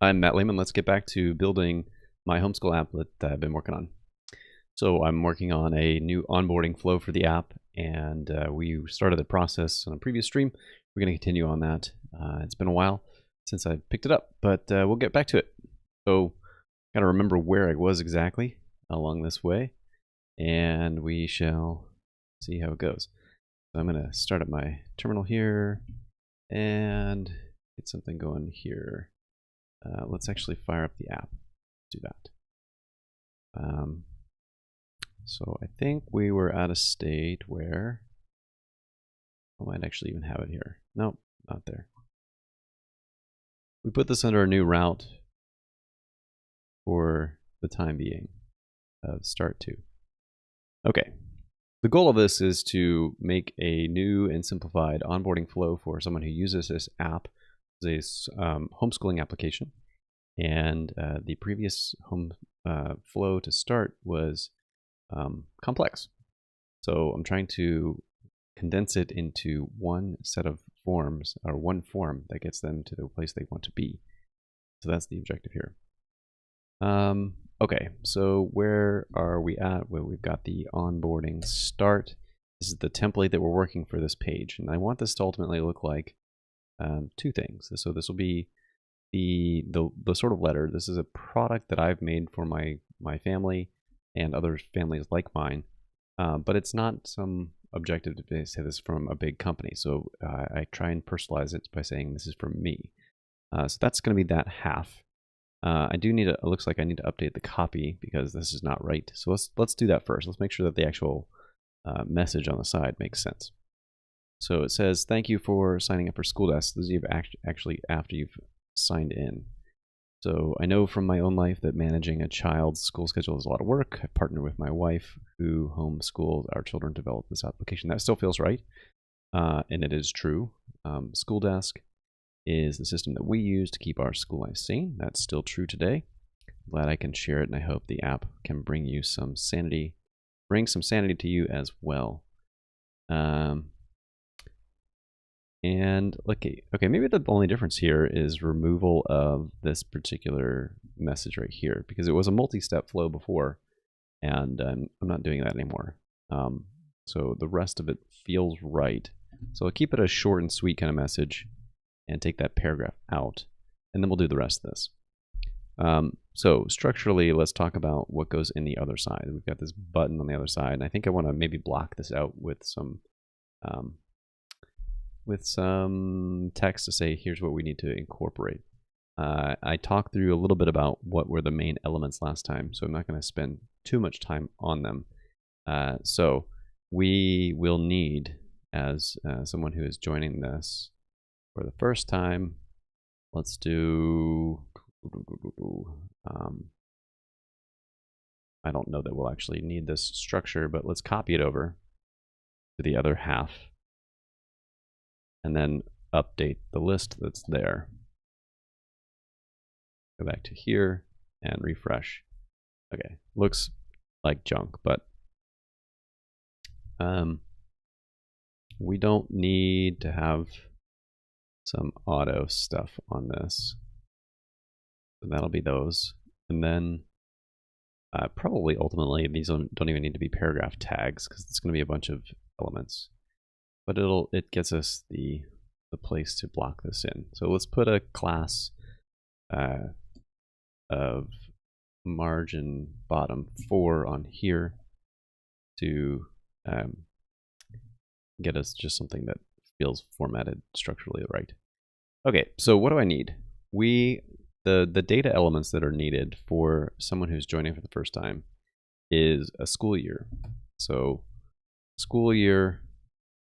I'm Matt Lehman. Let's get back to building my homeschool app that I've been working on. So I'm working on a new onboarding flow for the app, and we started the process on a previous stream. We're going to continue on that. It's been a while since I picked it up, but we'll get back to it. So got to remember where I was exactly along this way, and we shall see how it goes. So I'm going to start up my terminal here and get something going here. Let's actually fire up the app. Let's do that. So I think we were at a state where I might actually even have it here. Nope, not there. We put this under a new route for the time being of start to. Okay. The goal of this is to make a new and simplified onboarding flow for someone who uses this app as a homeschooling application. And the previous home flow to start was complex. So I'm trying to condense it into one set of forms, or one form that gets them to the place they want to be. So that's the objective here. Okay, so where are we at? Well, we've got the onboarding start. This is the template that we're working for this page. And I want this to ultimately look like two things. So this will be the sort of letter. This is a product that I've made for my family and other families like mine, but it's not some objective to say this from a big company. So I try and personalize it by saying this is from me. So that's going to be that half. I do need to, it looks like I need to update the copy because this is not right. So let's do that first. Let's make sure that the actual message on the side makes sense. So it says, thank you for signing up for School Desk. This is actually after you've signed in. So I know from my own life that managing a child's school schedule is a lot of work. I partner with my wife who homeschools our children to develop this application. That still feels right, and it is true. School Desk is the system that we use to keep our school life sane. That's still true today. Glad I can share it, and I hope the app can bring you some sanity, bring some sanity to you as well. And okay, maybe the only difference here is removal of this particular message right here, because it was a multi-step flow before, and I'm not doing that anymore. So the rest of it feels right. So I'll keep it a short and sweet kind of message and take that paragraph out, and then we'll do the rest of this. So structurally, let's talk about what goes in the other side. We've got this button on the other side, and I think I want to maybe block this out with some text to say, here's what we need to incorporate. I talked through a little bit about what were the main elements last time, so I'm not going to spend too much time on them. So we will need, as someone who is joining this for the first time, let's do, I don't know that we'll actually need this structure, but let's copy it over to the other half and then update the list that's there. Go back to here and refresh. Okay, looks like junk, but we don't need to have some auto stuff on this. So that'll be those. And then probably ultimately these don't even need to be paragraph tags because it's going to be a bunch of elements. But it gets us the place to block this in. So let's put a class of margin bottom 4 on here to get us just something that feels formatted structurally right. Okay, so what do I need? The data elements that are needed for someone who's joining for the first time is a school year. So school year,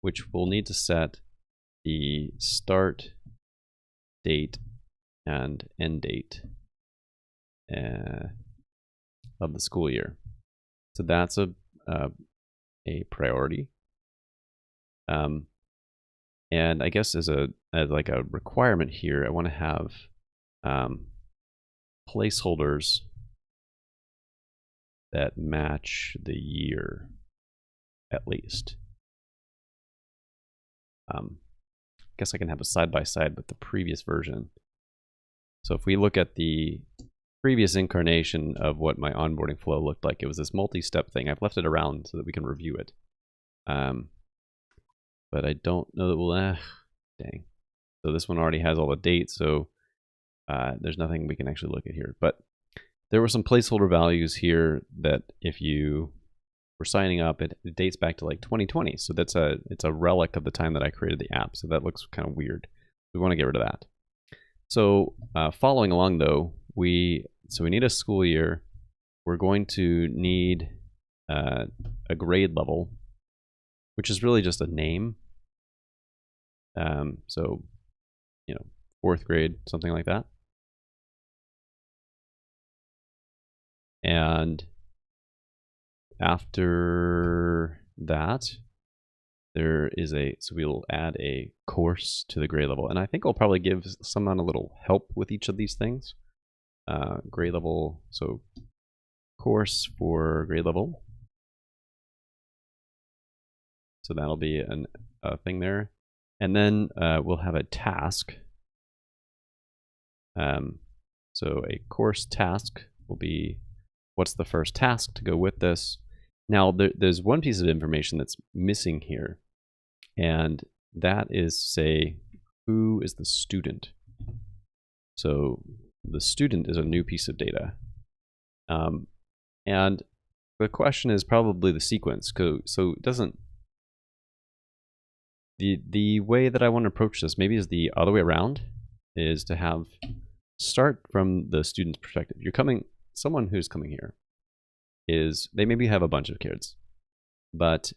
which we'll need to set the start date and end date of the school year. So that's a priority. And I guess as like a requirement here, I want to have placeholders that match the year at least. I guess I can have a side by side with the previous version. So if we look at the previous incarnation of what my onboarding flow looked like, it was this multi-step thing. I've left it around so that we can review it. But I don't know that we'll, dang. So this one already has all the dates, so there's nothing we can actually look at here. But there were some placeholder values here that if you were signing up, it dates back to like 2020. So it's a relic of the time that I created the app. So that looks kind of weird. We want to get rid of that. So following along though, we need a school year. We're going to need a grade level, which is really just a name. So, you know, 4th grade, something like that. And after that, there is so we'll add a course to the grade level. And I think I'll probably give someone a little help with each of these things. Grade level, so course for grade level. So that'll be a thing there. And then we'll have a task. So a course task will be what's the first task to go with this. Now there's one piece of information that's missing here, and that is, say, who is the student. So the student is a new piece of data. And the question is probably the sequence. So it doesn't, the way that I want to approach this maybe is the other way around, is to start from the student's perspective. Someone who's coming here they maybe have a bunch of kids, but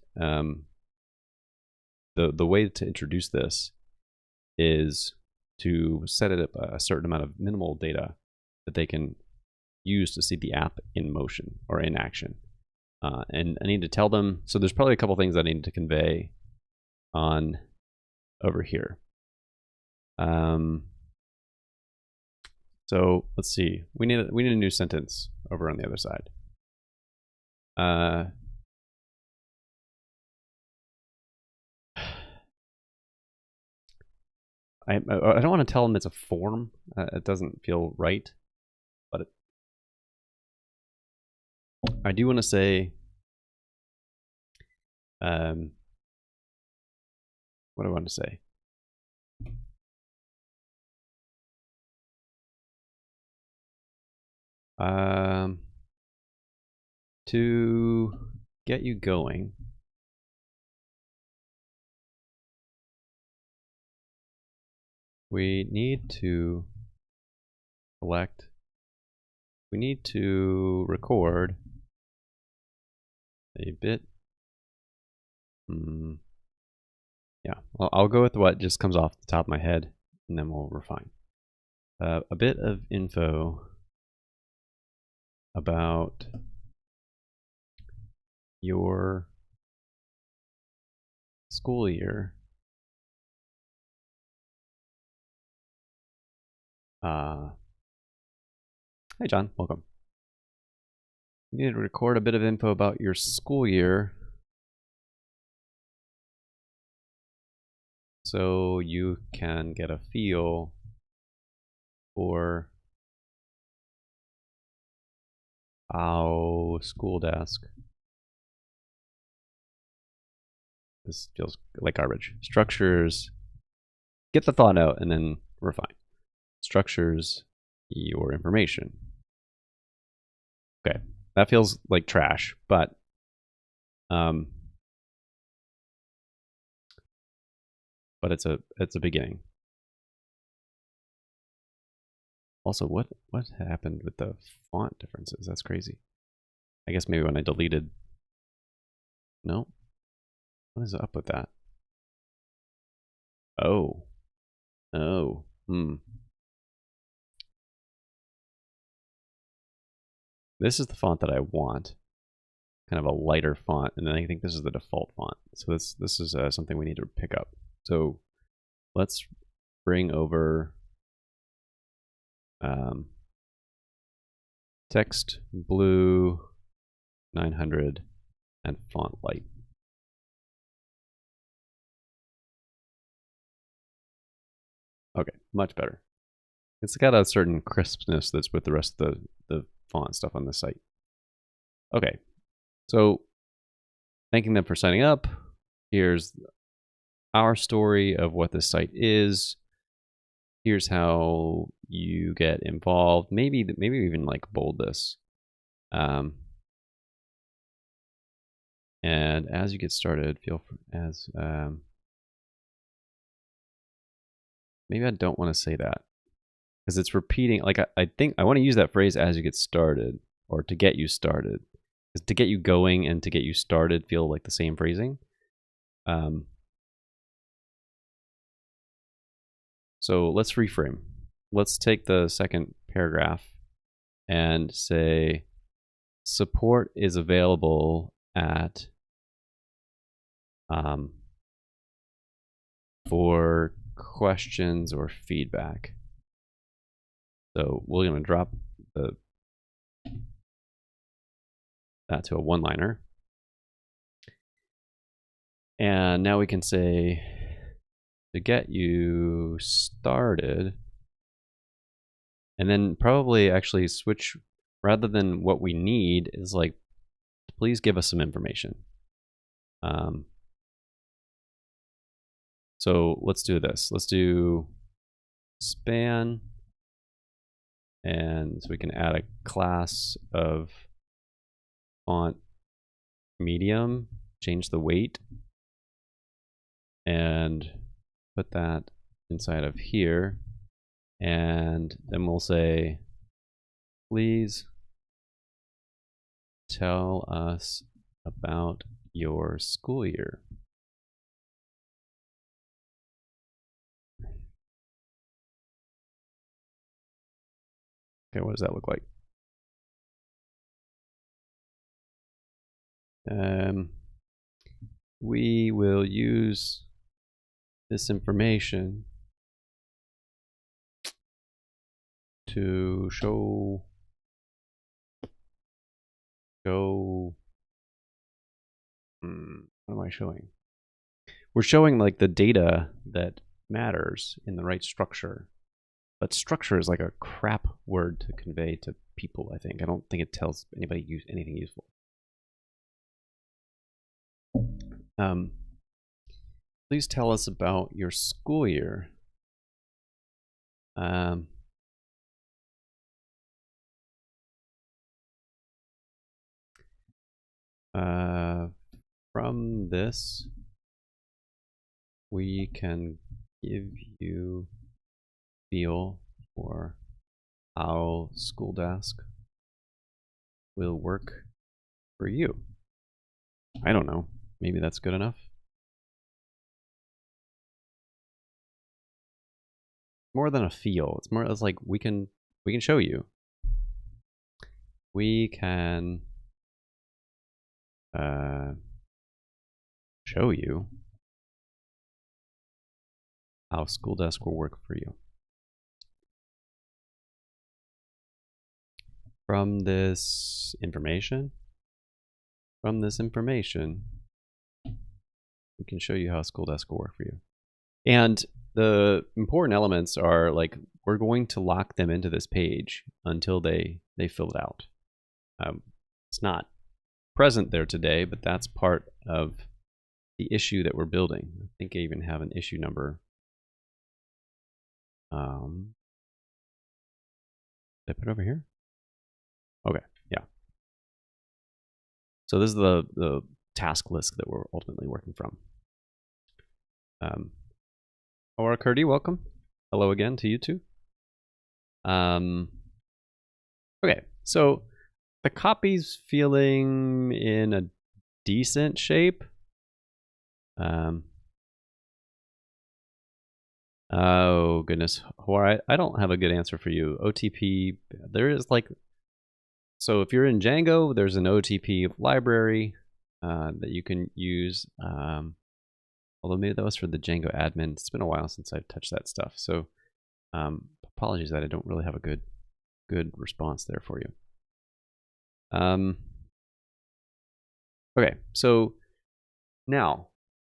the way to introduce this is to set it up a certain amount of minimal data that they can use to see the app in motion or in action. And I need to tell them, so there's probably a couple things I need to convey on over here. So let's see, we need a new sentence over on the other side. I don't want to tell them it's a form. It doesn't feel right, but I do want to say, what do I want to say? To get you going, we need to record a bit. Yeah, I'll go with what just comes off the top of my head, and then we'll refine. A bit of info about your school year. Hey John, welcome. You need to record a bit of info about your school year so you can get a feel for how school desk. This feels like garbage. Structures, get the thought out and then refine. Structures your information. Okay, that feels like trash, but it's a beginning. Also, what happened with the font differences? That's crazy. I guess maybe when I deleted. No. What is up with that? Oh. This is the font that I want. Kind of a lighter font, and then I think this is the default font. So this is something we need to pick up. So let's bring over text blue 900 and font light. Okay, much better. It's got a certain crispness that's with the rest of the font stuff on the site. Okay, so thanking them for signing up. Here's our story of what this site is. Here's how you get involved. Maybe even like bold this. And as you get started, feel free, maybe I don't want to say that because it's repeating. Like I think I want to use that phrase as you get started or to get you started. Because to get you going and to get you started feel like the same phrasing. So let's reframe. Let's take the second paragraph and say support is available at for questions or feedback. So we're going to drop that to a one-liner. And now we can say to get you started, and then probably actually switch, rather than what we need is like, please give us some information. So let's do this. Let's do span, and so we can add a class of font medium, change the weight, and put that inside of here. And then we'll say, please tell us about your school year. Okay, what does that look like? We will use this information to show what am I showing? We're showing like the data that matters in the right structure. But structure is like a crap word to convey to people, I think. I don't think it tells anybody anything useful. Please tell us about your school year. From this, we can give you feel for how school desk will work for you. I don't know. Maybe that's good enough. More than a feel. It's more. It's like we can show you. We can show you how school desk will work for you. From this information, we can show you how school desk will work for you. And the important elements are like, we're going to lock them into this page until they fill it out. It's not present there today, but that's part of the issue that we're building. I think I even have an issue number. Did I put it over here? Okay, yeah. So this is the task list that we're ultimately working from. Aura Kurdi, welcome. Hello again to you too. Okay, so the copy's feeling in a decent shape. Oh goodness, I don't have a good answer for you. OTP, there is like, so if you're in Django, there's an OTP library that you can use. Although maybe that was for the Django admin. It's been a while since I've touched that stuff. So apologies that I don't really have a good response there for you. Okay, so now,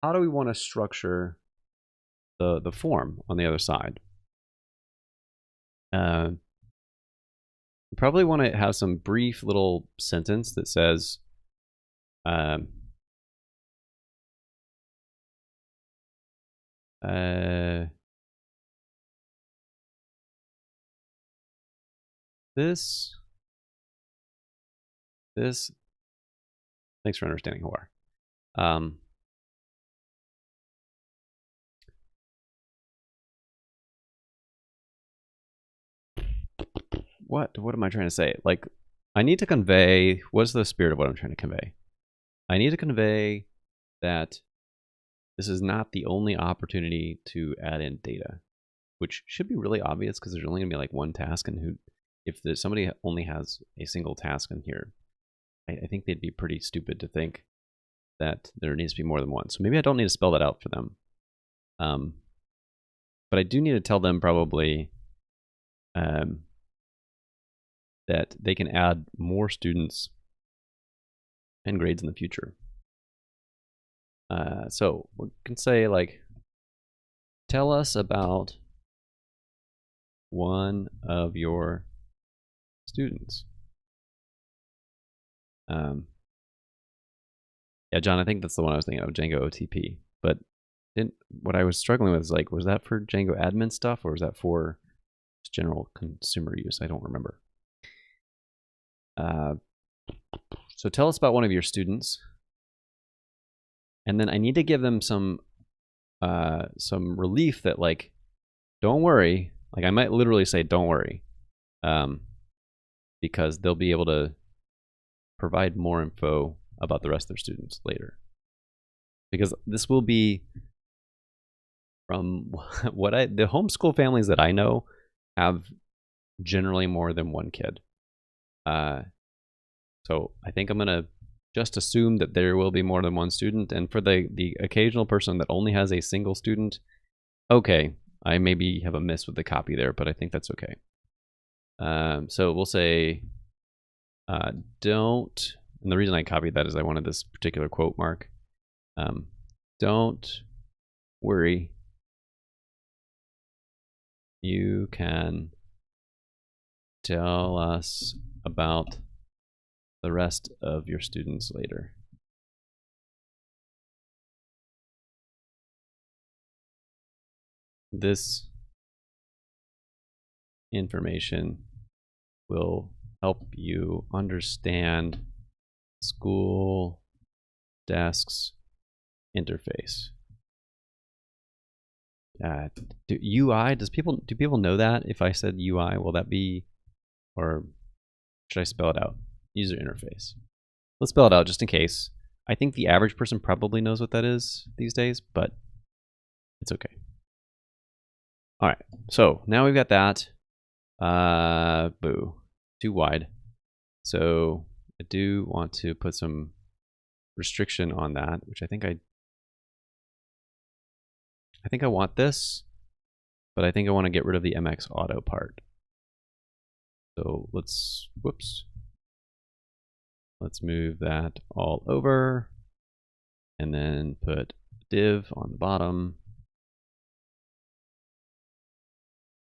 how do we want to structure the form on the other side? You probably want to have some brief little sentence that says, um, this, thanks for understanding who are. What am I trying to say? Like, I need to convey, what's the spirit of what I'm trying to convey? I need to convey that this is not the only opportunity to add in data, which should be really obvious because there's only gonna be like one task, and if somebody only has a single task in here, I think they'd be pretty stupid to think that there needs to be more than one. So maybe I don't need to spell that out for them. But I do need to tell them probably that they can add more students and grades in the future. So we can say like, tell us about one of your students. Yeah, John, I think that's the one I was thinking of, Django OTP. But what I was struggling with is like, was that for Django admin stuff or was that for just general consumer use? I don't remember. So tell us about one of your students. And then I need to give them some relief that like, don't worry. Like I might literally say, don't worry. Because they'll be able to provide more info about the rest of their students later. Because this will be, from the homeschool families that I know have generally more than one kid. So I think I'm gonna just assume that there will be more than one student, and for the occasional person that only has a single student, okay, I maybe have a miss with the copy there, but I think that's okay. So we'll say don't, and the reason I copied that is I wanted this particular quote mark. Don't worry, you can tell us about the rest of your students later. This information will help you understand school desks interface. UI, do people know that? If I said UI, will that be, or should I spell it out? User interface. Let's spell it out just in case. I think the average person probably knows what that is these days, but it's okay. All right, so now we've got that. Boo, too wide. So I do want to put some restriction on that, which I think I want this, but I think I want to get rid of the MX auto part. So let's move that all over and then put div on the bottom.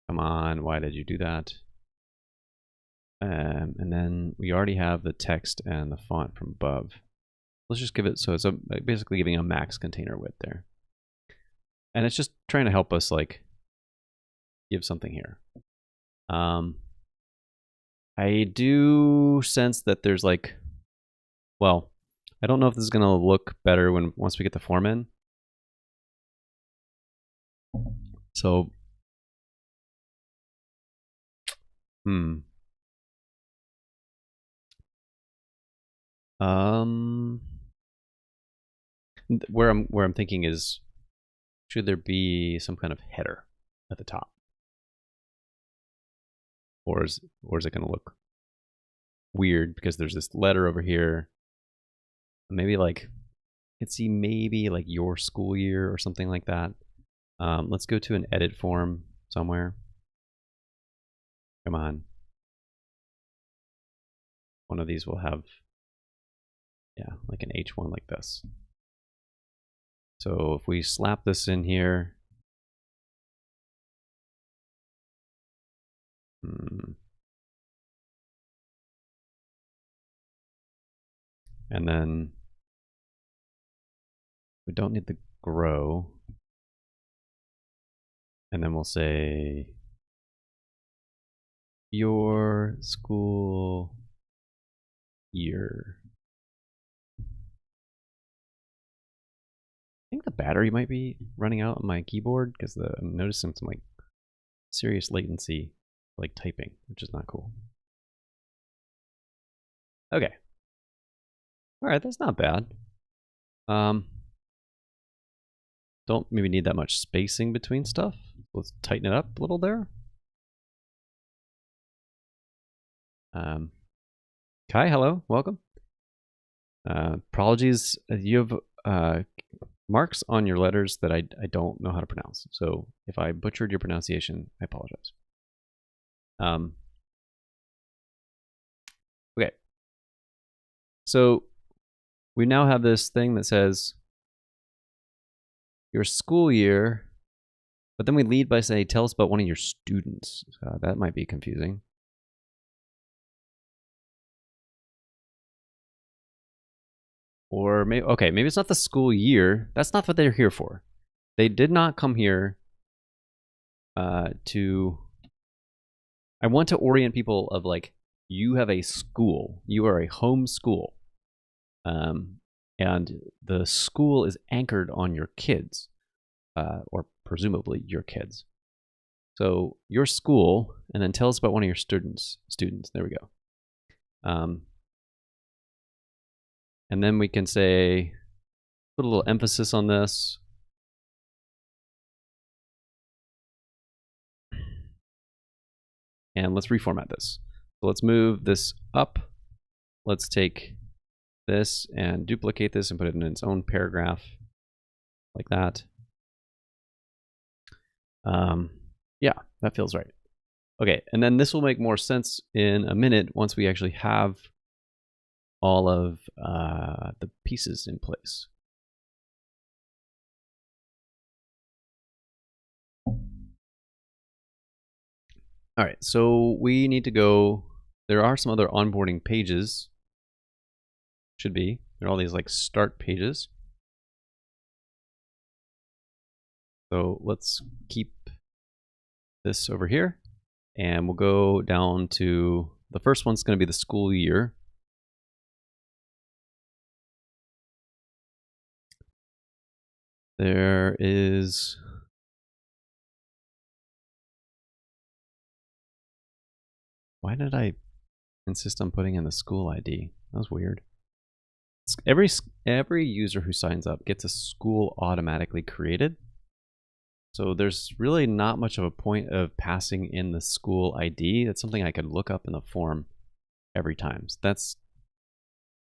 Come on, why did you do that? And then we already have the text and the font from above. Let's just give it, so it's basically giving a max container width there. And it's just trying to help us like give something here. I do sense that there's like, well, I don't know if this is gonna look better once we get the form in. So, where I'm thinking is, should there be some kind of header at the top, or is it going to look weird because there's this letter over here? Maybe like, let's see, maybe like your school year or something like that. Let's go to an edit form somewhere. Come on. One of these will have, yeah, like an H1 like this. So if we slap this in here, And then we don't need the grow. And then we'll say your school year. I think the battery might be running out on my keyboard because I'm noticing some like serious latency, like typing, which is not cool. Okay. All right, that's not bad. Don't maybe need that much spacing between stuff. Let's tighten it up a little there. Kai, hello, welcome. Apologies, you have marks on your letters that I don't know how to pronounce. So if I butchered your pronunciation, I apologize. Okay. So we now have this thing that says your school year, but then we lead by saying, tell us about one of your students. That might be confusing. Or maybe, okay, maybe it's not the school year. That's not what they're here for. They did not come here to, I want to orient people of like, you have a school, you are a home school. And the school is anchored on your kids, or presumably your kids. So your school, and then tell us about one of your students. There we go. And then we can say, put a little emphasis on this. And let's reformat this. So let's move this up. Let's take this and duplicate this and put it in its own paragraph like that. Yeah, that feels right. Okay, and then this will make more sense in a minute once we actually have all of the pieces in place. All right, so we need to go, there are some other onboarding pages, should be. There are all these like start pages. So let's keep this over here and we'll go down to, the first one's gonna be the school year. There is, why did I insist on putting in the school ID? That was weird. Every user who signs up gets a school automatically created. So there's really not much of a point of passing in the school ID. That's something I could look up in the form every time. So that's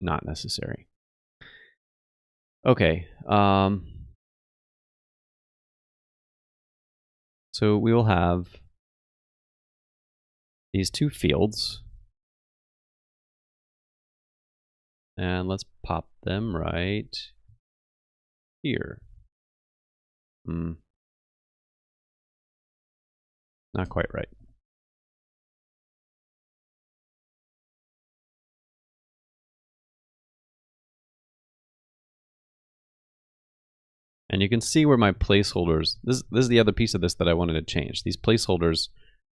not necessary. Okay. So we will have these two fields. And let's pop them right here. Not quite right. And you can see where my placeholders, this is the other piece of this that I wanted to change. These placeholders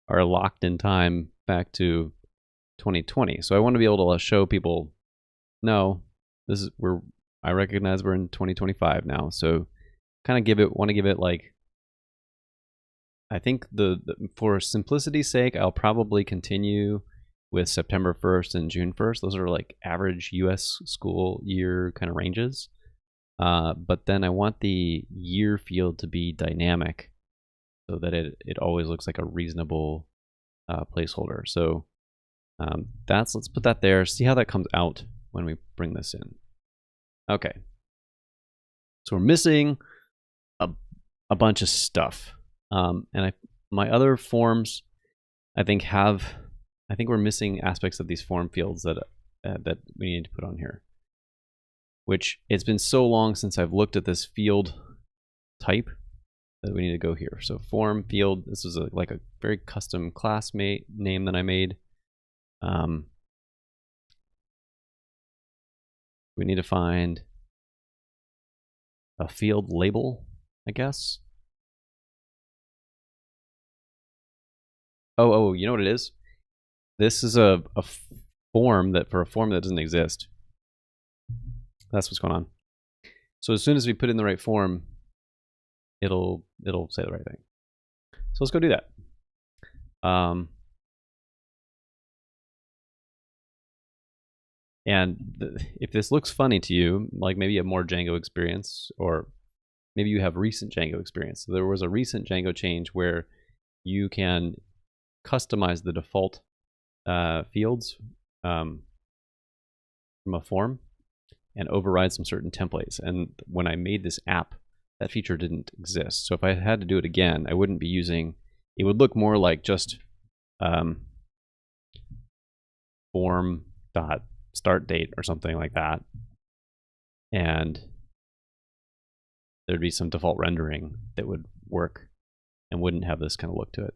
are locked in time back to 2020. So I want to be able to show people, no, this is, I recognize we're in 2025 now. So kind of want to give it like, I think for simplicity's sake, I'll probably continue with September 1st and June 1st. Those are like average US school year kind of ranges. But then I want the year field to be dynamic so that it always looks like a reasonable placeholder. So let's put that there, see how that comes out when we bring this in. Okay. So we're missing a bunch of stuff. And my other forms, I think we're missing aspects of these form fields that we need to put on here. Which it's been so long since I've looked at this field type that we need to go here. So form field, this is like a very custom class name that I made. We need to find a field label, I guess. Oh, you know what it is? This is a form that, for a form that doesn't exist. That's what's going on. So as soon as we put in the right form, it'll say the right thing. So let's go do that. If this looks funny to you, like maybe you have more Django experience, or maybe you have recent Django experience. So there was a recent Django change where you can customize the default fields from a form and override some certain templates. And when I made this app, that feature didn't exist. So if I had to do it again, I wouldn't be using, it would look more like just form.start date or something like that. And there'd be some default rendering that would work and wouldn't have this kind of look to it.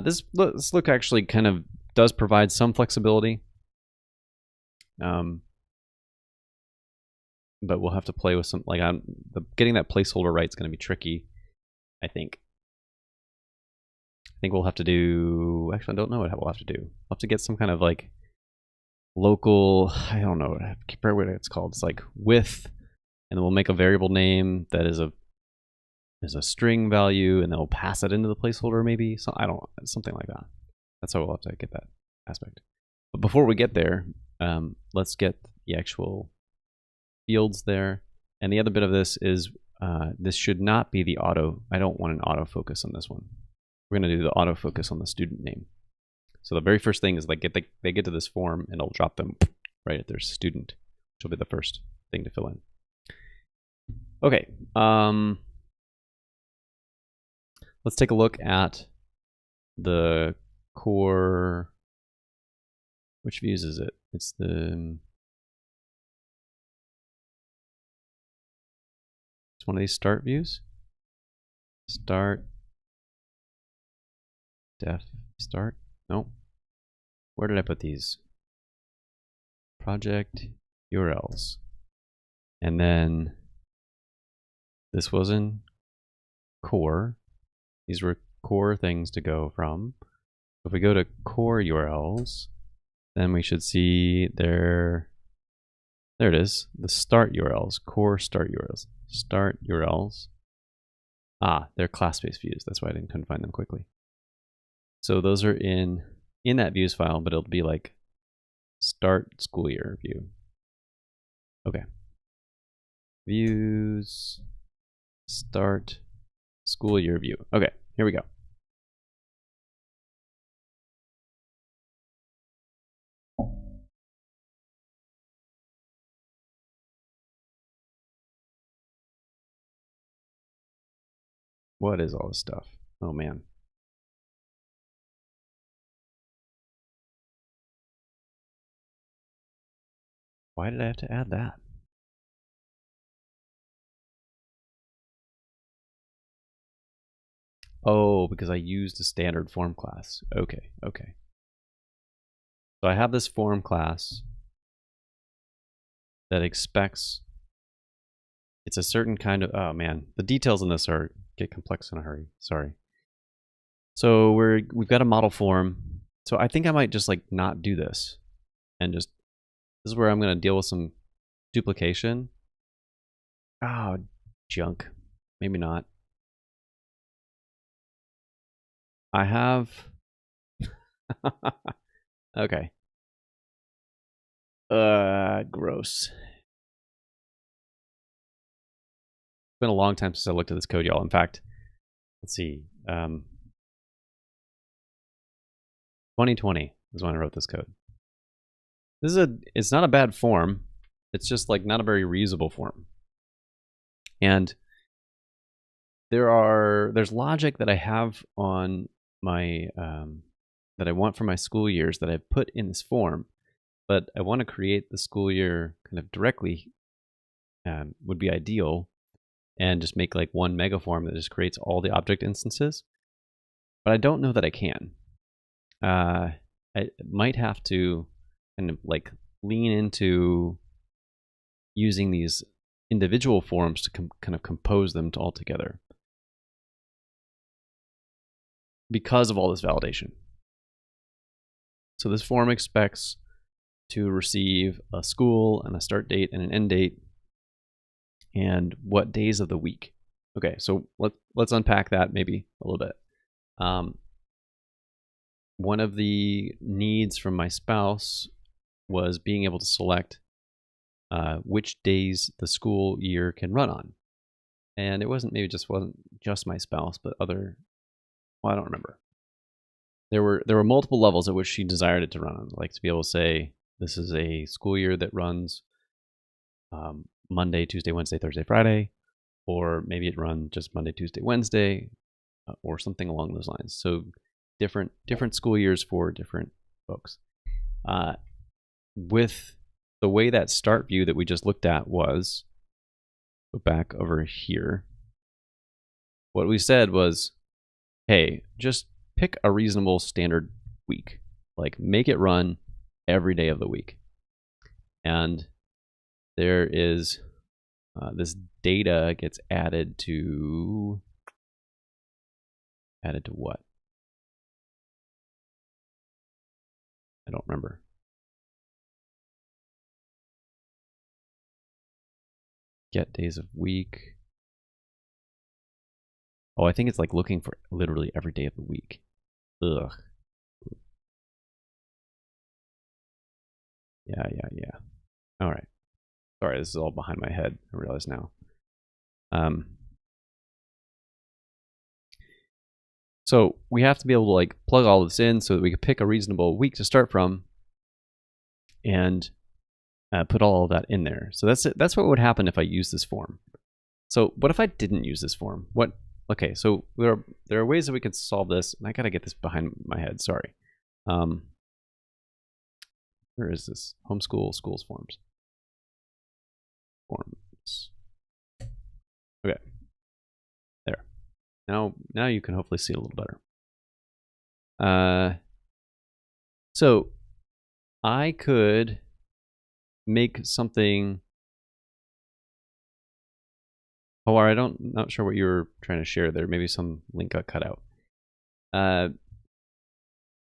This look actually kind of does provide some flexibility. But we'll have to play with some, like getting that placeholder right is going to be tricky, I think. I think we'll have to do, actually I don't know what we'll have to do. We'll have to get some kind of like local, I don't know, I can't remember what it's called. It's like with, and then we'll make a variable name that is a string value, and then we'll pass it into the placeholder maybe. So I don't know, something like that. That's how we'll have to get that aspect. But before we get there, let's get the actual fields there. And the other bit of this is this should not be the auto. I don't want an autofocus on this one. We're going to do the autofocus on the student name. So the very first thing is like they get to this form and it'll drop them right at their student, which will be the first thing to fill in. Okay. Let's take a look at the core. Which views is it? It's the, it's one of these start views. Start, def, start. No. Where did I put these? Project URLs. And then this was in core. These were core things to go from. If we go to core URLs, then we should see there it is, the start URLs, core start URLs. Start URLs. They're class-based views. That's why I couldn't find them quickly. So those are in that views file, but it'll be like start school year view. Okay. Views, start school year view. Okay, here we go. What is all this stuff? Oh man. Why did I have to add that? Oh, because I used a standard form class. Okay. So I have this form class that expects, it's a certain kind of, oh man, the details in this get complex in a hurry. Sorry. So we've got a model form. So I think I might just like not do this and just, this is where I'm going to deal with some duplication. Oh, junk. Maybe not. I have, okay. Gross. It's been a long time since I looked at this code, y'all. In fact, let's see. 2020 is when I wrote this code. This is it's not a bad form. It's just like not a very reusable form. And there's logic that I have on my that I want for my school years that I've put in this form, but I want to create the school year kind of directly would be ideal. and just make like one mega form that just creates all the object instances. But I don't know that I can. I might have to kind of like lean into using these individual forms to kind of compose them all together because of all this validation. So this form expects to receive a school and a start date and an end date and what days of the week. Okay, so let's unpack that maybe a little bit. One of the needs from my spouse was being able to select which days the school year can run on. And it wasn't just my spouse, but other, well, I don't remember. There were multiple levels at which she desired it to run on, like to be able to say, this is a school year that runs Monday, Tuesday, Wednesday, Thursday, Friday, or maybe it runs just Monday, Tuesday, Wednesday, or something along those lines. So different school years for different folks. With the way that start view that we just looked at was, go back over here. What we said was, hey, just pick a reasonable standard week. Like make it run every day of the week. And there is this data gets added to what? I don't remember. Get days of week. Oh, I think it's like looking for literally every day of the week. Ugh. Yeah. All right. Sorry, this is all behind my head. I realize now. So we have to be able to like plug all this in so that we can pick a reasonable week to start from and put all of that in there. So that's it. That's what would happen if I use this form. So what if I didn't use this form? What? Okay, so there are ways that we could solve this, and I gotta get this behind my head. Sorry. Where is this? Homeschool schools forms. Okay. There. Now you can hopefully see it a little better. So I could make something. Oh, I'm not sure what you were trying to share there. Maybe some link got cut out. I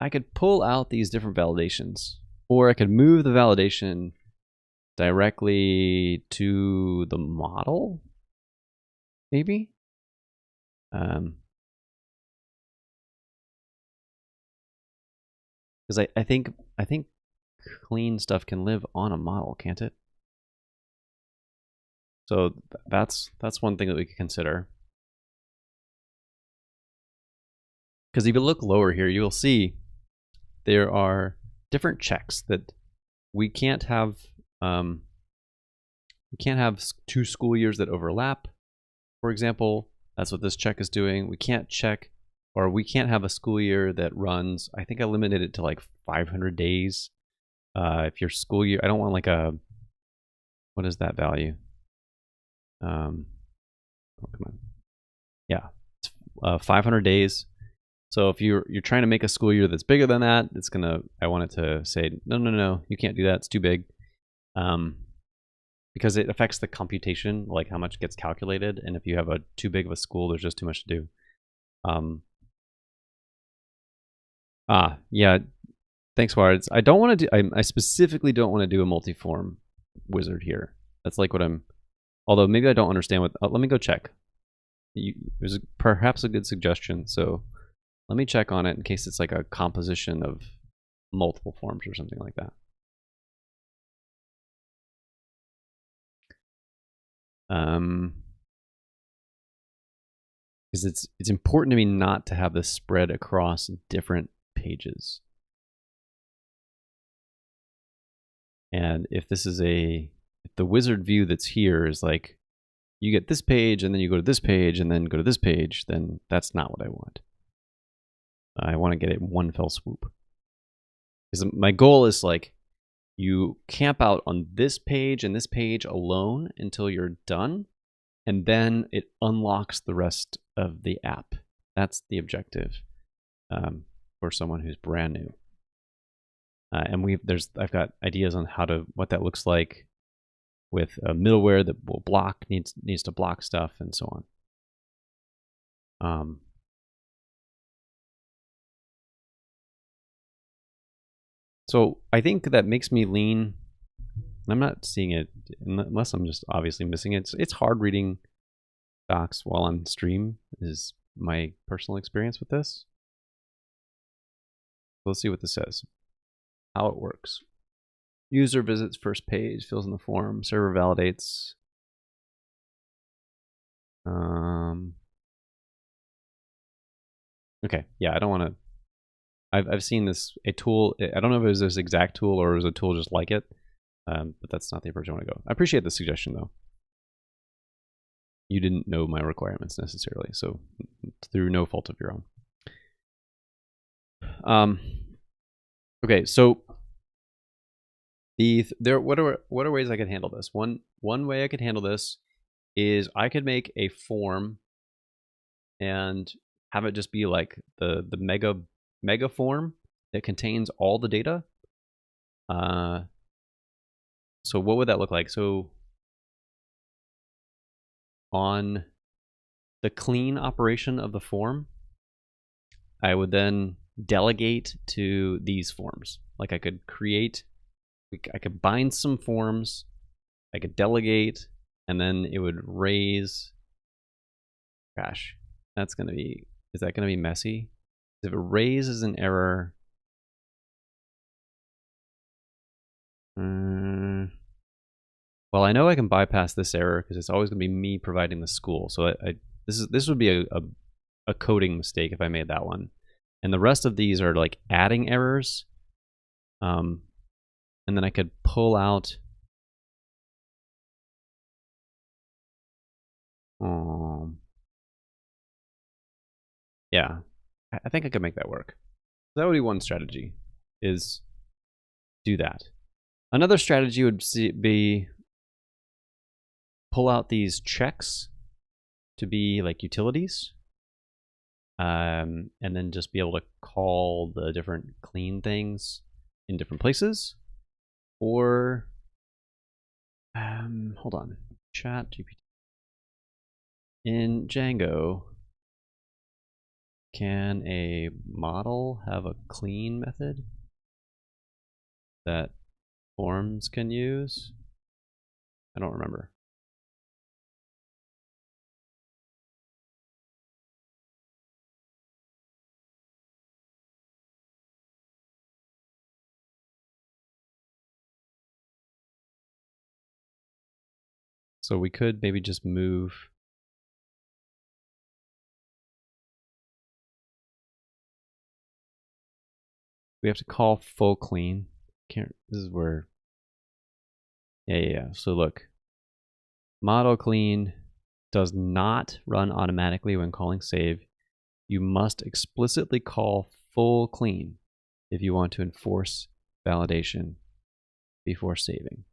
could pull out these different validations, or I could move the validation directly to the model, maybe. Because I think clean stuff can live on a model, can't it? So that's one thing that we could consider. Because if you look lower here, you'll see there are different checks that we can't have. We can't have 2 school years that overlap. For example, that's what this check is doing. We can't check, or we can't have a school year that runs. I think I limited it to like 500 days. If your school year, I don't want like what is that value? Oh, come on. Yeah, it's 500 days. So if you're trying to make a school year that's bigger than that, it's gonna. I want it to say no, you can't do that. It's too big, because it affects the computation, like how much gets calculated. And if you have too big of a school, there's just too much to do. Yeah. Thanks, Wards. I don't want to do. I specifically don't want to do a multi-form wizard here. That's like what I'm. Although maybe I don't understand what. Let me go check. There's perhaps a good suggestion. So let me check on it in case it's like a composition of multiple forms or something like that. Because it's important to me not to have this spread across different pages. And if this is if the wizard view that's here is like, you get this page and then you go to this page and then go to this page, then that's not what I want. I want to get it in one fell swoop. Because my goal is like, you camp out on this page and this page alone until you're done. and then it unlocks the rest of the app. That's the objective for someone who's brand new. And I've got ideas on what that looks like with a middleware that will needs to block stuff and so on. So I think that makes me lean. I'm not seeing it unless I'm just obviously missing it. It's hard reading docs while on stream is my personal experience with this. So let's see what this says. How it works. User visits first page, fills in the form, server validates. Okay, yeah, I don't want to. I've seen a tool. I don't know if it was this exact tool or it was a tool just like it, but that's not the approach I want to go. I appreciate the suggestion though. You didn't know my requirements necessarily, so through no fault of your own. Okay, so what are ways I could handle this? One way I could handle this is I could make a form and have it just be like the mega form that contains all the data. So what would that look like? So on the clean operation of the form, I would then delegate to these forms. Like I could bind some forms, I could delegate, and then it would raise. Gosh, is that going to be messy? If it raises an error, well, I know I can bypass this error because it's always going to be me providing the school. So this would be a coding mistake if I made that one. And the rest of these are like adding errors. And then I could pull out. Yeah, I think I could make that work. That would be one strategy, is do that. Another strategy would be pull out these checks to be like utilities, and then just be able to call the different clean things in different places. Or, hold on, ChatGPT. In Django, can a model have a clean method that forms can use? I don't remember. So we could maybe just move. We have to call full clean. This is where. Yeah. So look, model clean does not run automatically when calling save. You must explicitly call full clean if you want to enforce validation before saving.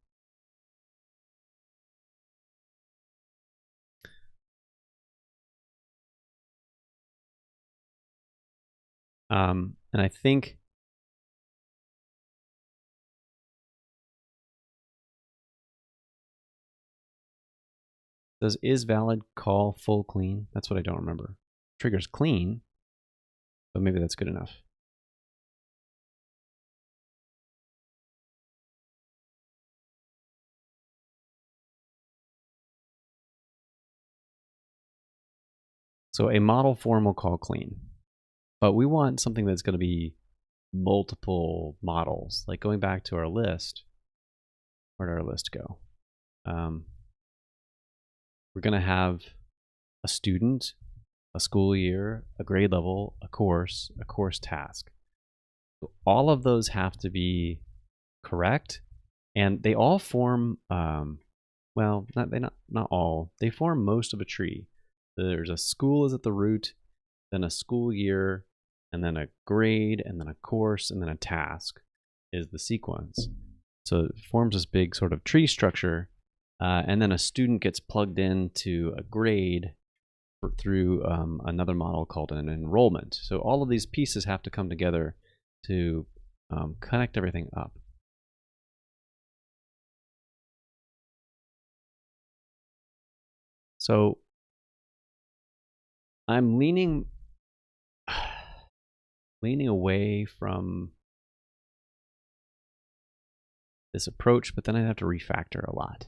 And I think does isValid call full clean? That's what I don't remember. Triggers clean, but maybe that's good enough. So a model form will call clean, but we want something that's going to be multiple models. Like going back to our list, where did our list go? We're going to have a student, a school year, a grade level, a course task. So all of those have to be correct, and they all form, well, not all. They form most of a tree. There's a school is at the root, then a school year, and then a grade, and then a course, and then a task is the sequence. So it forms this big sort of tree structure, and then a student gets plugged into a grade through another model called an enrollment. So all of these pieces have to come together to connect everything up. So I'm leaning away from this approach, but then I'd have to refactor a lot.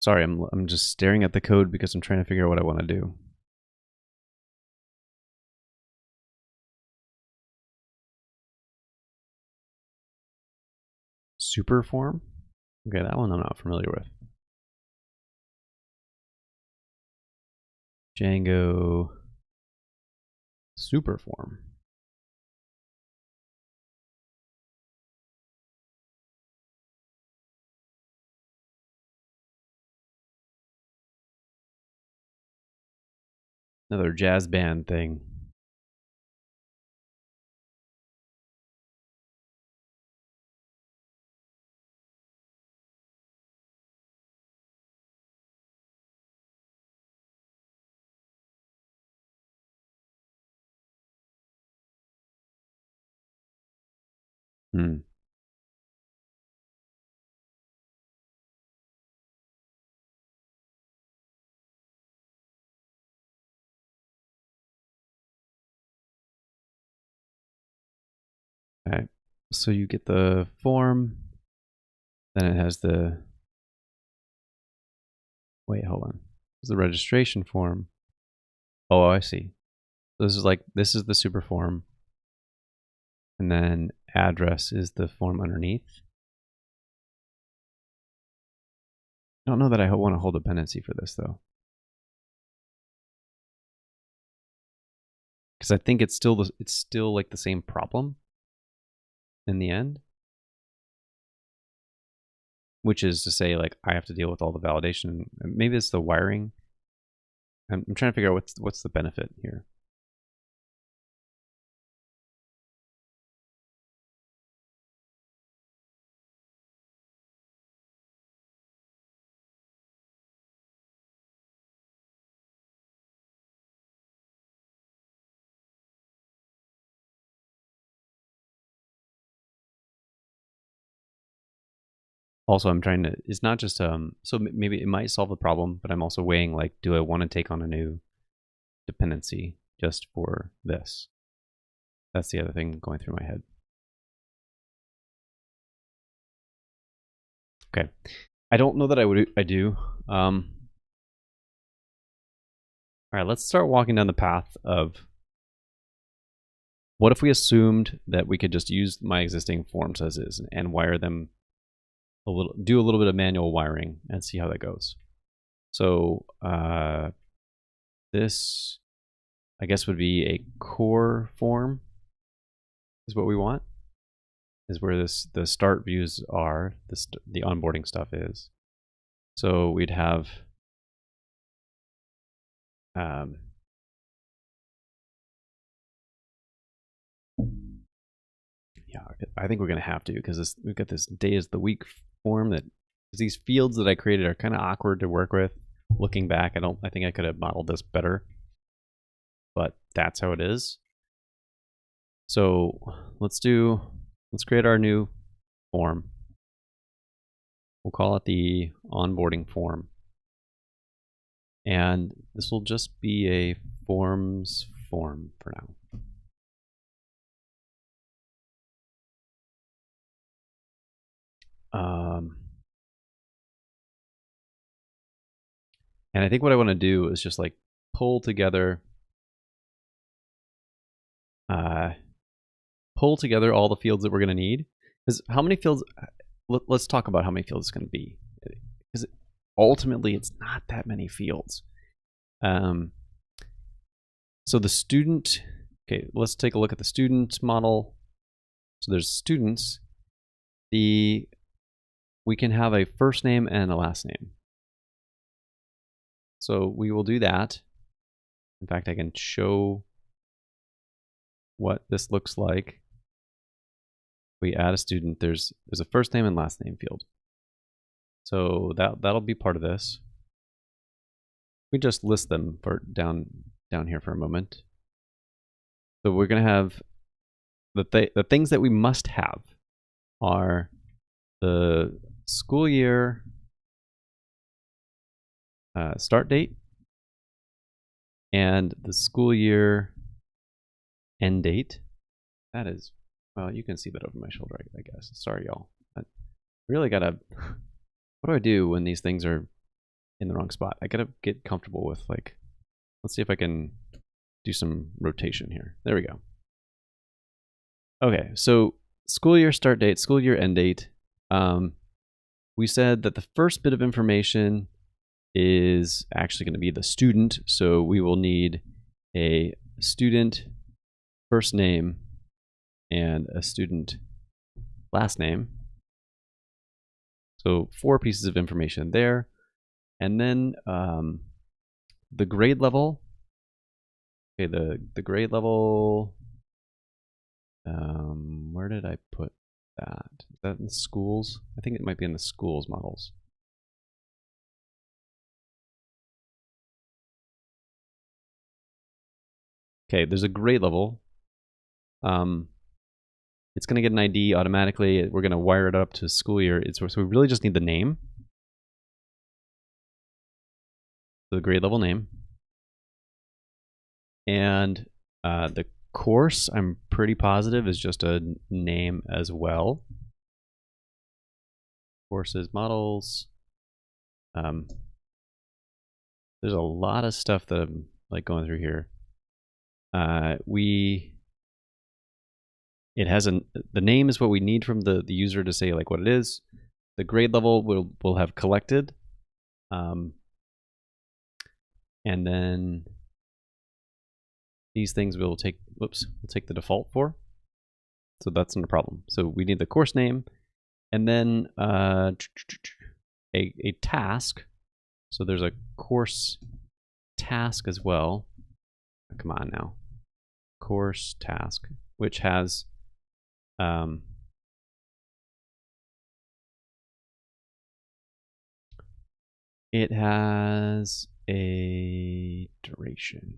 Sorry, I'm just staring at the code because I'm trying to figure out what I want to do. Super form? Okay, that one I'm not familiar with. Django super form. Another jazz band thing. Hmm. Okay. So you get the form, then it has the, wait, hold on. This is the registration form. Oh, I see. This is the super form. And then address is the form underneath. I don't know that I want to hold dependency for this though. Because I think it's still like the same problem in the end. Which is to say, like, I have to deal with all the validation. Maybe it's the wiring. I'm trying to figure out what's the benefit here. Also, I'm trying to, it's not just, so maybe it might solve the problem, but I'm also weighing, like, do I want to take on a new dependency just for this? That's the other thing going through my head. Okay. I don't know that I do. All right, let's start walking down the path of what if we assumed that we could just use my existing forms as is and wire them do a little bit of manual wiring and see how that goes. So this, I guess, would be a core form is what we want, is where the start views are, the onboarding stuff is. So we'd have yeah, I think we're gonna have to, because we've got this days of the week form that these fields that I created are kind of awkward to work with. Looking back, I think I could have modeled this better, but that's how it is. So let's create our new form. We'll call it the onboarding form. And this will just be a forms form for now. And I think what I want to do is just like pull together all the fields that we're going to need. Because how many fields, let's talk about how many fields it's going to be. Because ultimately it's not that many fields. So the student, okay, let's take a look at the student model. So there's students, we can have a first name and a last name. So we will do that. In fact, I can show what this looks like. We add a student, there's a first name and last name field. So that'll be part of this. We just list them for down here for a moment. So we're going to have the things that we must have are the school year start date and the school year end date. That is, well, you can see that over my shoulder, I guess. Sorry, y'all. I really gotta, what do I do when these things are in the wrong spot? I gotta get comfortable with, like, let's see if I can do some rotation here. There we go. Okay, so school year start date, school year end date. We said that the first bit of information is actually going to be the student, so we will need a student first name and a student last name. So 4 pieces of information there. And then the grade level. Okay, the grade level, where did I put that? Is that in the schools? I think it might be in the schools models. Okay, there's a grade level. It's going to get an ID automatically. We're going to wire it up to school year. So we really just need the name. The grade level name. And the course, I'm pretty positive, is just a name as well. Courses, models. There's a lot of stuff that I'm like going through here. It has the name is what we need from the user to say like what it is. The grade level we'll have collected, and then these things we'll take the default for. So that's not a problem. So we need the course name, and then a task. So there's a course task as well. Come on now, course task, which has it has a duration.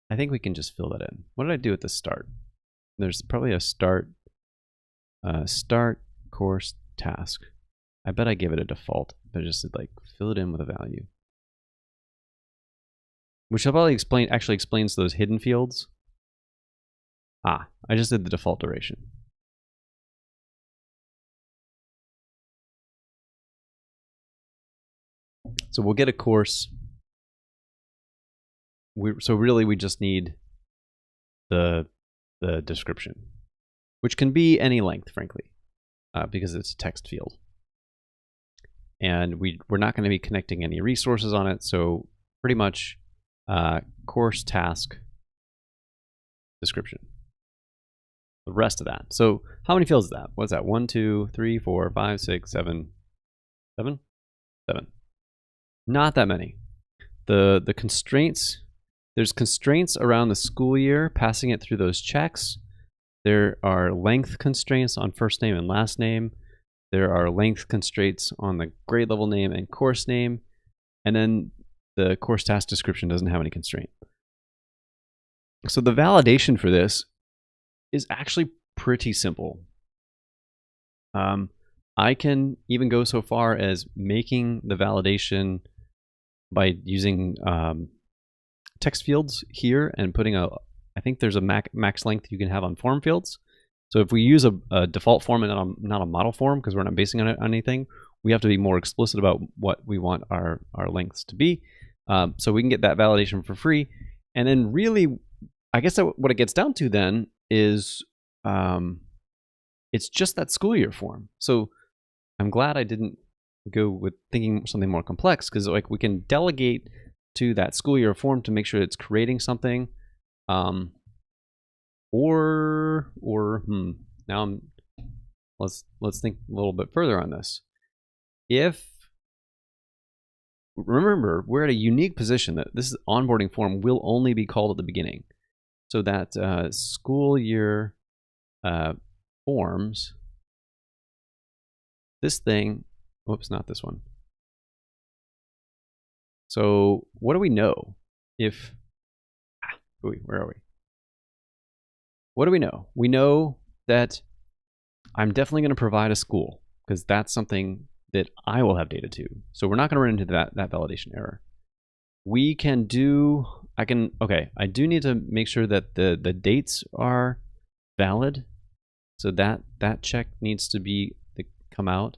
I think we can just fill that in. What did I do at the start? There's probably a start course task. I bet I gave it a default, but just said like fill it in with a value. Which I'll probably actually explains those hidden fields. I just did the default duration. So we'll get a course. So really we just need the description, which can be any length, frankly, because it's a text field. And we're not going to be connecting any resources on it, so pretty much course task description. The rest of that. So how many fields is that? What's that? 1, 2, 3, 4, 5, 6, 7. 7? 7. Not that many. The constraints, there's constraints around the school year, passing it through those checks. There are length constraints on first name and last name. There are length constraints on the grade level name and course name. And then the course task description doesn't have any constraint. So the validation for this is actually pretty simple. I can even go so far as making the validation by using text fields here and putting I think there's a max length you can have on form fields. So if we use a default form and not a model form, because we're not basing on anything, we have to be more explicit about what we want our lengths to be. So we can get that validation for free. And then really, I guess what it gets down to then is it's just that school year form. So I'm glad I didn't go with thinking something more complex, because like we can delegate to that school year form to make sure it's creating something. Now let's think a little bit further on this. Remember, we're at a unique position that this onboarding form will only be called at the beginning. So that school year forms, this thing, whoops, not this one. So what do we know? Where are we? What do we know? We know that I'm definitely going to provide a school because that's something that I will have data to. So we're not going to run into that validation error. We can do, I do need to make sure that the dates are valid. So that check needs to come out.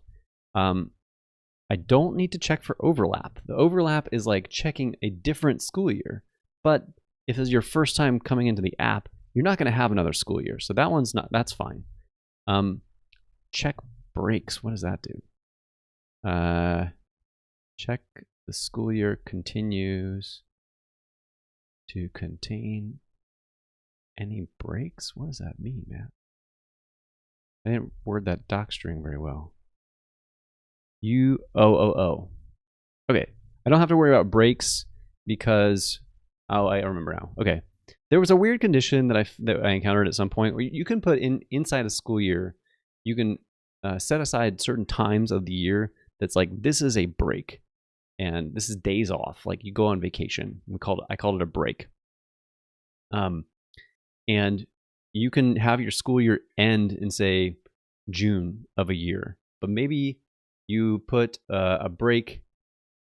I don't need to check for overlap. The overlap is like checking a different school year. But if it's your first time coming into the app, you're not going to have another school year. So that's fine. Check breaks. What does that do? Check the school year continues to contain any breaks. What does that mean, man? I didn't word that doc string very well. Okay, I don't have to worry about breaks because I remember now. Okay, there was a weird condition that I encountered at some point where you can put inside a school year, you can set aside certain times of the year that's like, this is a break and this is days off, like you go on vacation. I called it a break. And you can have your school year end in, say, June of a year, but maybe you put a break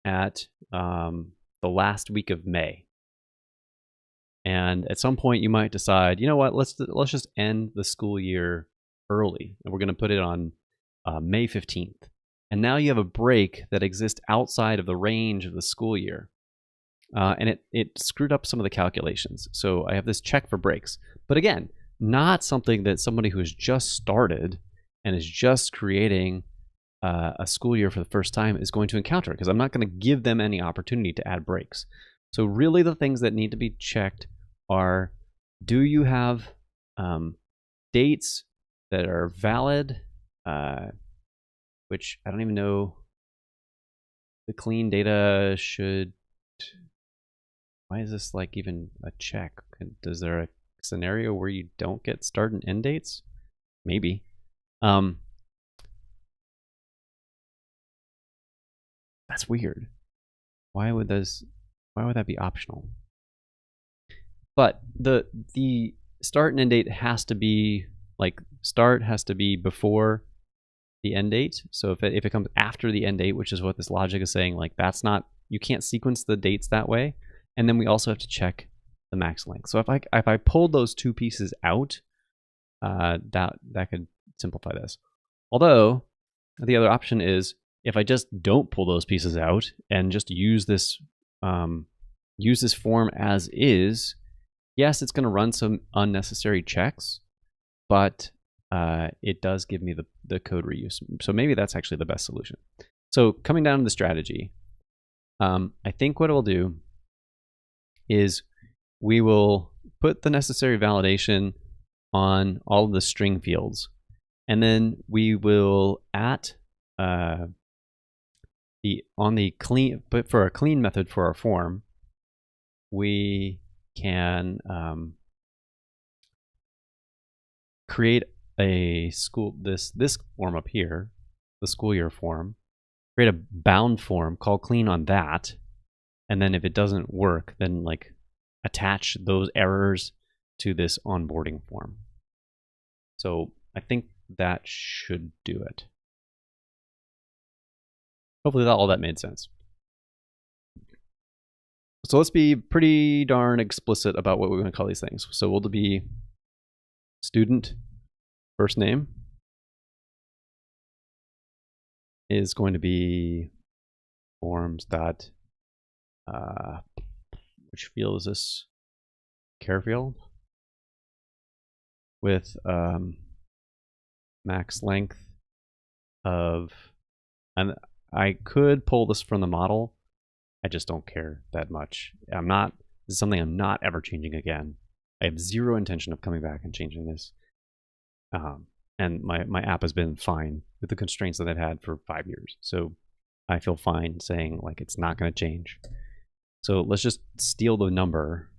at the last week of May. And at some point you might decide, you know what, let's just end the school year early, and we're going to put it on May 15th. And now you have a break that exists outside of the range of the school year. And it screwed up some of the calculations. So I have this check for breaks. But again, not something that somebody who has just started and is just creating a school year for the first time is going to encounter, because I'm not going to give them any opportunity to add breaks. So really the things that need to be checked are, do you have dates that are valid, which I don't even know. The clean data should, why is this like even a check? Is there a scenario where you don't get start and end dates? Maybe. That's weird. Why would that be optional? But the start and end date has to be, like, start has to be before the end date. So if it comes after the end date, which is what this logic is saying, like, that's not, you can't sequence the dates that way. And then we also have to check the max length. So if I pulled those two pieces out, that could simplify this. Although the other option is, if I just don't pull those pieces out and just use this form as is, yes, it's going to run some unnecessary checks, but it does give me the code reuse. So maybe that's actually the best solution. So coming down to the strategy, I think what it will do is we will put the necessary validation on all of the string fields, and then we will but for a clean method for our form, we can create a this form up here, the school year form, create a bound form called clean on that, and then if it doesn't work, then like attach those errors to this onboarding form. So I think that should do it. Hopefully all that made sense. So let's be pretty darn explicit about what we're going to call these things. So we'll be student first name is going to be forms dot which field is this? Care field with max length of, and I could pull this from the model. I just don't care that much. This is something I'm not ever changing again. I have zero intention of coming back and changing this. and my app has been fine with the constraints that I've had for 5 years. So I feel fine saying like it's not going to change. So let's just steal the number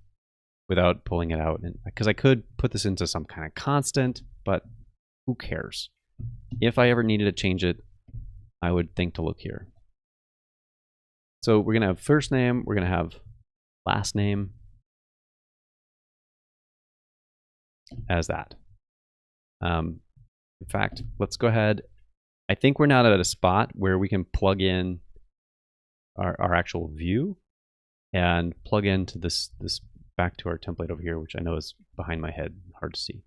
without pulling it out, because I could put this into some kind of constant, but who cares? If I ever needed to change it, I would think to look here. So we're going to have first name, we're going to have last name as that. In fact, let's go ahead. I think we're now at a spot where we can plug in our actual view and plug into this back to our template over here, which I know is behind my head, hard to see.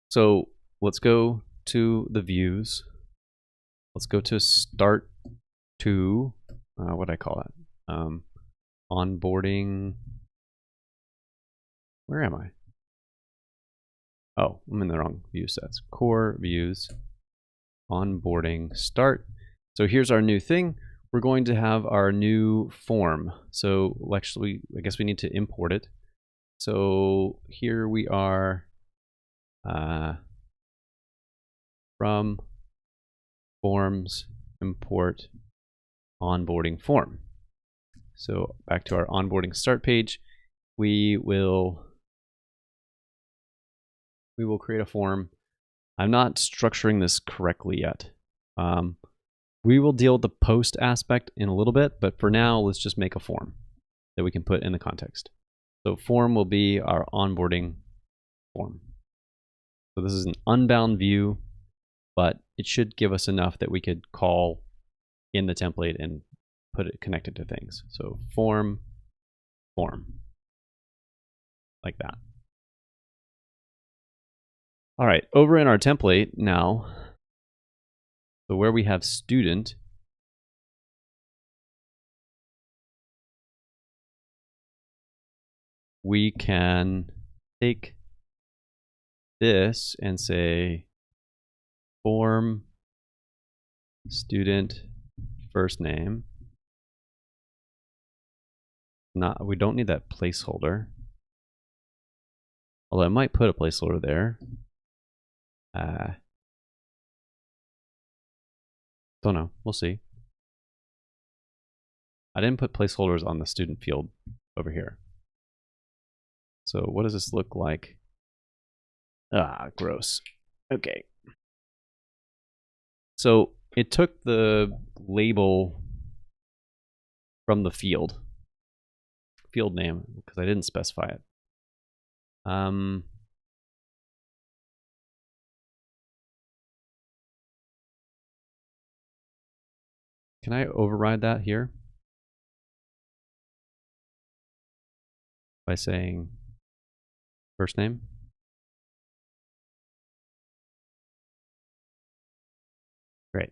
So let's go to the views. Let's go to start to, what do I call it? Onboarding. Where am I? Oh, I'm in the wrong view sets. Core views, onboarding, start. So here's our new thing. We're going to have our new form. So actually, I guess we need to import it. So here we are from forms, import onboarding form. So back to our onboarding start page, we will create a form. I'm not structuring this correctly yet. We will deal with the post aspect in a little bit, but for now, let's just make a form that we can put in the context. So form will be our onboarding form. So this is an unbound view, but it should give us enough that we could call in the template and put it connected to things. So form, like that. All right, over in our template now, so where we have student, we can take this and say form student first name. We don't need that placeholder. Although I might put a placeholder there. Don't know. We'll see. I didn't put placeholders on the student field over here. So what does this look like? Ah, gross. Okay. So it took the label from the field name because I didn't specify it. Can I override that here by saying first name? Great.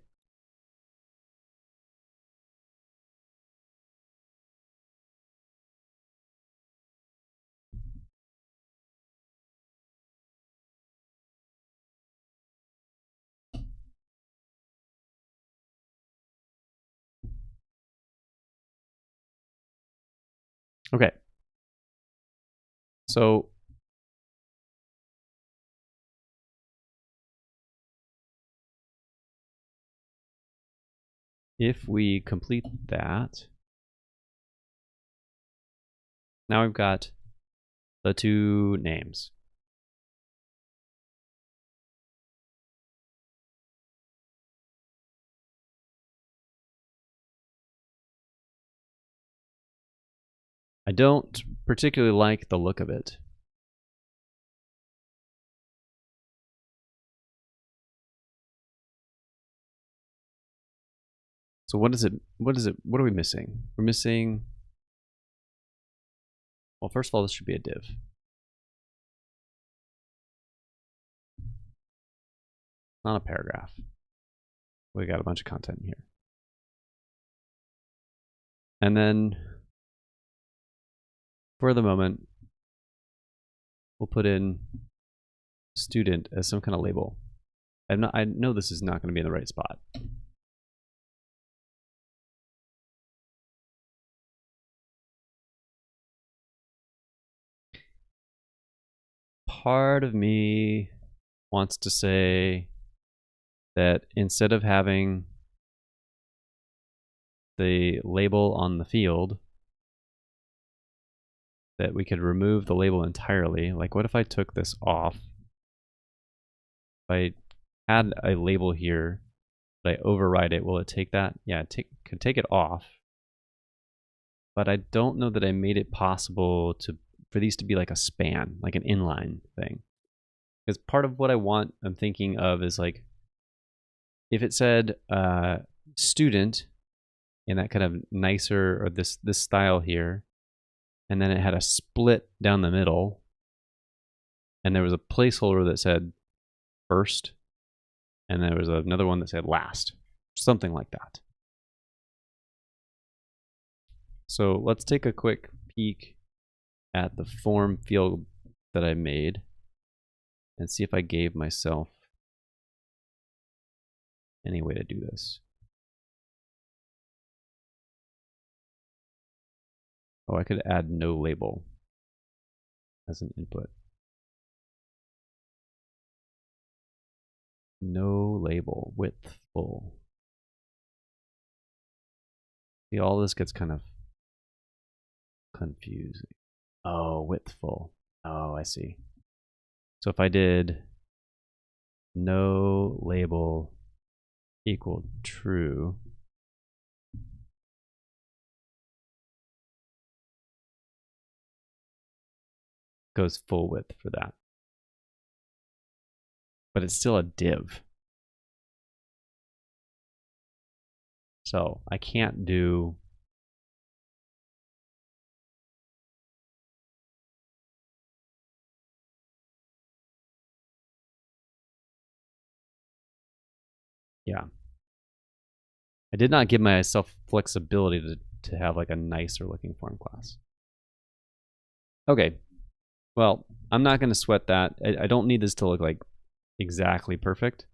Okay. So if we complete that, now we've got the two names. I don't particularly like the look of it. So what are we missing? We're missing, well, first of all, this should be a div. Not a paragraph. We got a bunch of content here. And then for the moment, we'll put in student as some kind of label. I know this is not going to be in the right spot. part of me wants to say that instead of having the label on the field, that we could remove the label entirely. Like, what if I took this off? If I had a label here, but I override it, will it take that? Yeah, it could take it off. But I don't know that I made it possible for these to be like a span, like an inline thing. Because part of what I'm thinking of is like, if it said student in that kind of nicer, or this style here, and then it had a split down the middle, and there was a placeholder that said first, and there was another one that said last, something like that. So let's take a quick peek at the form field that I made and see if I gave myself any way to do this. Oh, I could add no label as an input. No label, width full. See, all this gets kind of confusing. Oh, width full. Oh, I see. So if I did no label equal true, goes full width for that. But it's still a div. So I can't do I did not give myself flexibility to have like a nicer looking form class. Okay, well, I'm not going to sweat that. I don't need this to look like exactly perfect.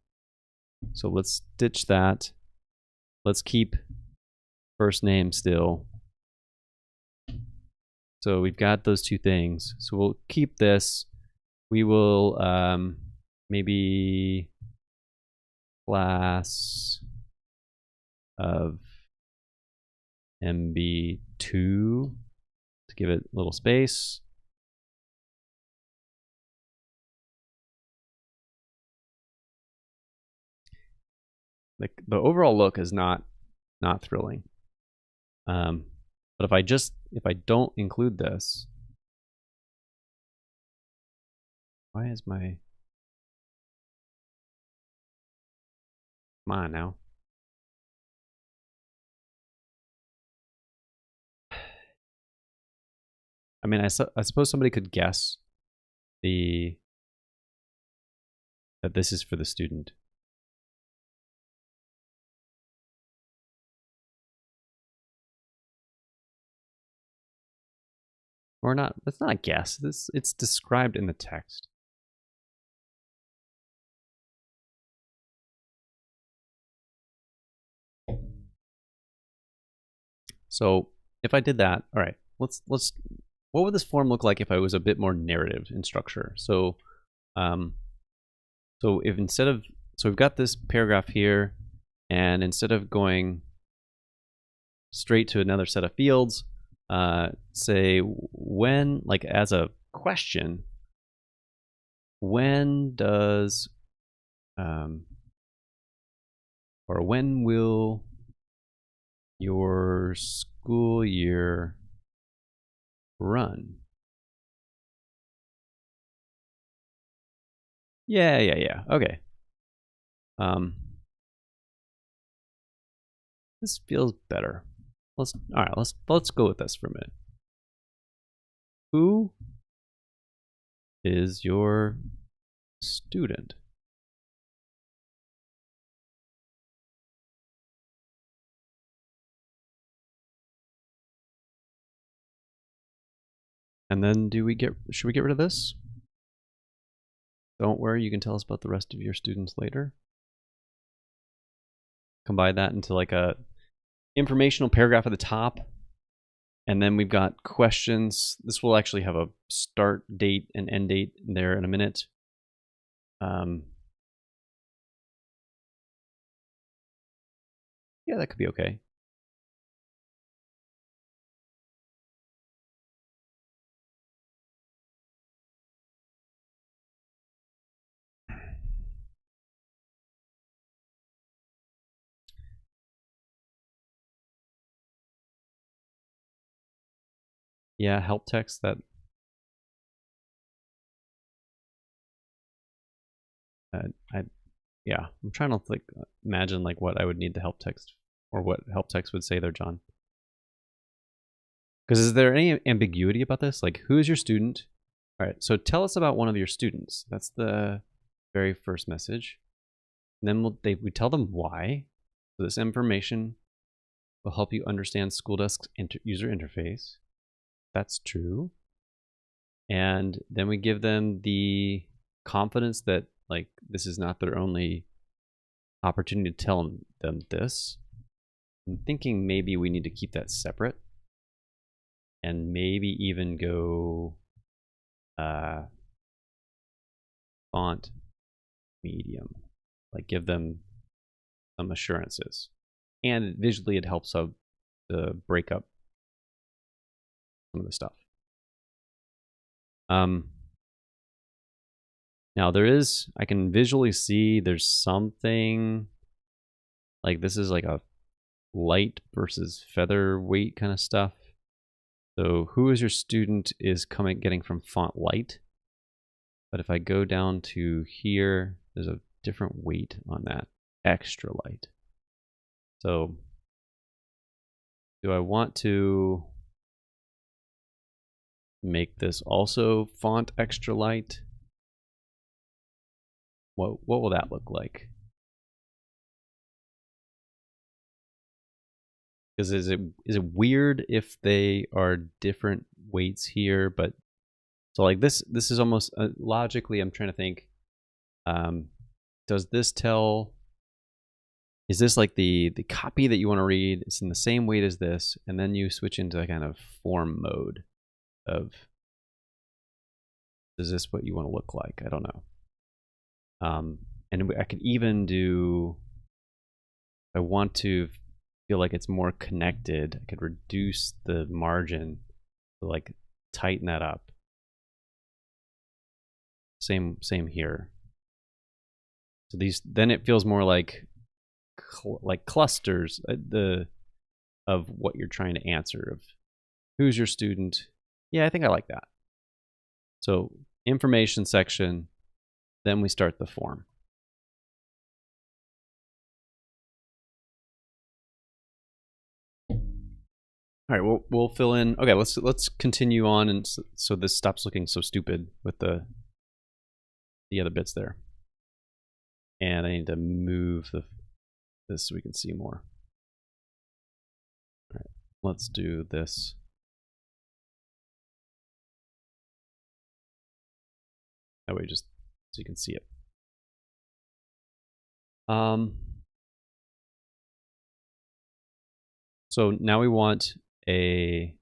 So let's ditch that. Let's keep first name still. So we've got those two things. So we'll keep this. We will maybe class of MB2 to give it a little space. Like the overall look is not thrilling. But if I don't include this, why is my, come on now. I mean, I suppose somebody could guess that this is for the student. Or not, it's not a guess. It's described in the text. So if I did that, all right, let's what would this form look like if I was a bit more narrative in structure? So so if so we've got this paragraph here, and instead of going straight to another set of fields, say when, like as a question, when does or when will your school year run? Yeah. Okay. This feels better. All right, let's go with this for a minute. Who is your student? And then should we get rid of this? Don't worry, you can tell us about the rest of your students later. Combine that into like a informational paragraph at the top. And then we've got questions. This will actually have a start date and end date there in a minute. Yeah, that could be okay. Yeah, help text that. Yeah, I'm trying to like imagine like what I would need the help text or what help text would say there, John. Because is there any ambiguity about this? Like, who is your student? All right, so tell us about one of your students. That's the very first message. And then we tell them why. So this information will help you understand School Desk's user interface. That's true. And then we give them the confidence that like this is not their only opportunity to tell them this. I'm thinking maybe we need to keep that separate and maybe even go font medium, like give them some assurances. And visually it helps to break up some of the stuff. Now I can visually see there's something like this is like a light versus featherweight kind of stuff. So who is your student is getting from font light. But if I go down to here, there's a different weight on that, extra light. So do I want to make this also font extra light? What will that look like? Because is it weird if they are different weights here? But so like this is almost logically. I'm trying to think. Does this tell? Is this like the copy that you want to read? It's in the same weight as this, and then you switch into a kind of form mode of. Is this what you want to look like? I don't know. And I could even do. If I want to feel like it's more connected, I could reduce the margin to like tighten that up. Same here. So then it feels more like clusters of what you're trying to answer, of who's your student. Yeah, I think I like that. So information section, then we start the form. All right, we'll fill in. Okay, let's continue on, and so this stops looking so stupid with the other bits there. And I need to move this so we can see more. All right, let's do this. That way, just so you can see it. So now we want a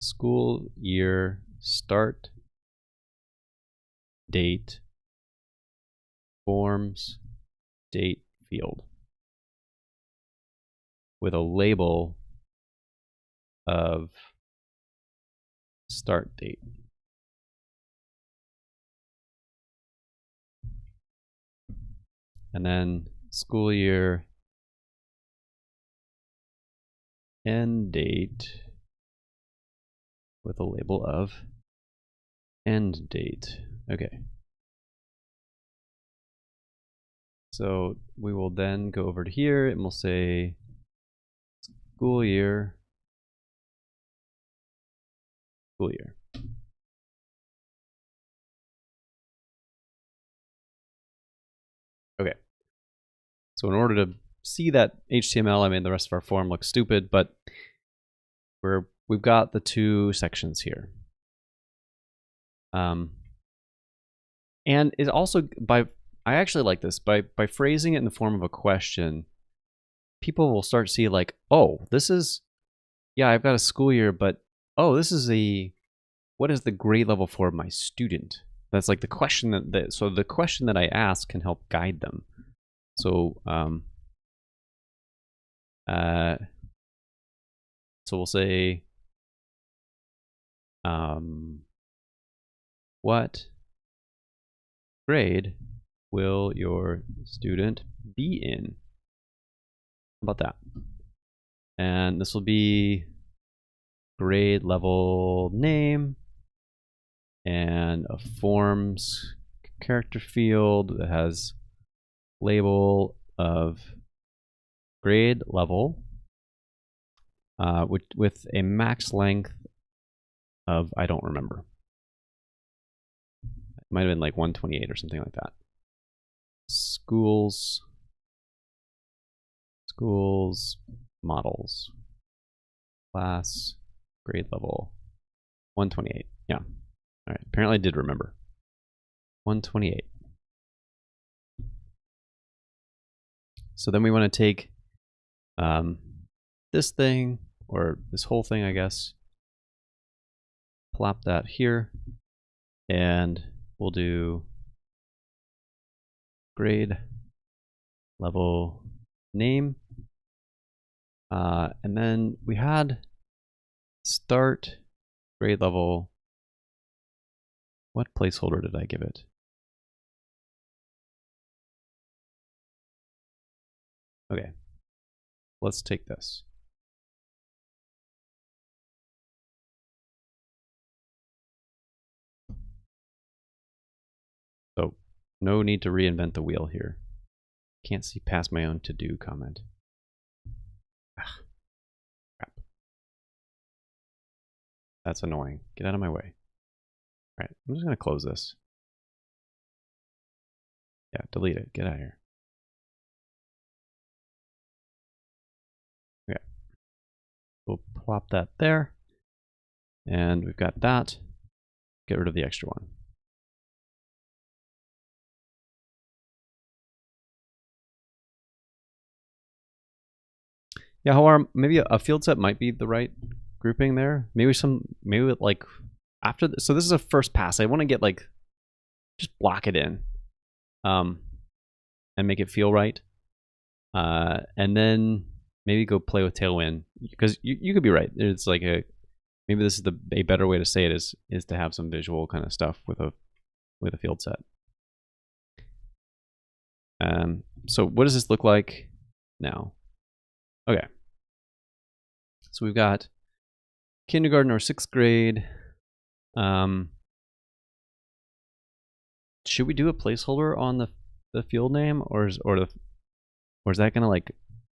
school year start date forms date field with a label of start date. And then school year end date with a label of end date. Okay. So we will then go over to here and we'll say school year. Okay. So in order to see that HTML, I mean, the rest of our form looks stupid, but we've got the two sections here. And it also, I actually like this, by phrasing it in the form of a question, people will start to see like, oh, this is Yeah, I've got a school year, but oh, this is what is the grade level for my student? That's like the question so the question that I ask can help guide them. So uh, so we'll say what grade will your student be in? How about that? And this will be grade level name and a forms character field that has label of grade level with a max length of, I don't remember. It might have been like 128 or something like that. Schools models class grade level 128. Yeah. All right. Apparently I did remember. 128. So then we want to take this thing, or this whole thing, I guess, plop that here, and we'll do grade level name. And then we had start grade level. What placeholder did I give it? Okay, let's take this. So no need to reinvent the wheel here. Can't see past my own to-do comment. Ah, crap. That's annoying. Get out of my way. All right, I'm just gonna close this. Yeah, delete it. Get out of here. Okay. We'll plop that there. And we've got that. Get rid of the extra one. Yeah, however, maybe a field set might be the right grouping there. Maybe like after this. So this is a first pass. I want to get like, just block it in and make it feel right. And then maybe go play with Tailwind, because you could be right. It's like maybe this is a better way to say it is to have some visual kind of stuff with a field set. So what does this look like now? Okay. So we've got kindergarten or 6th grade. Should we do a placeholder on the field name, or is that gonna like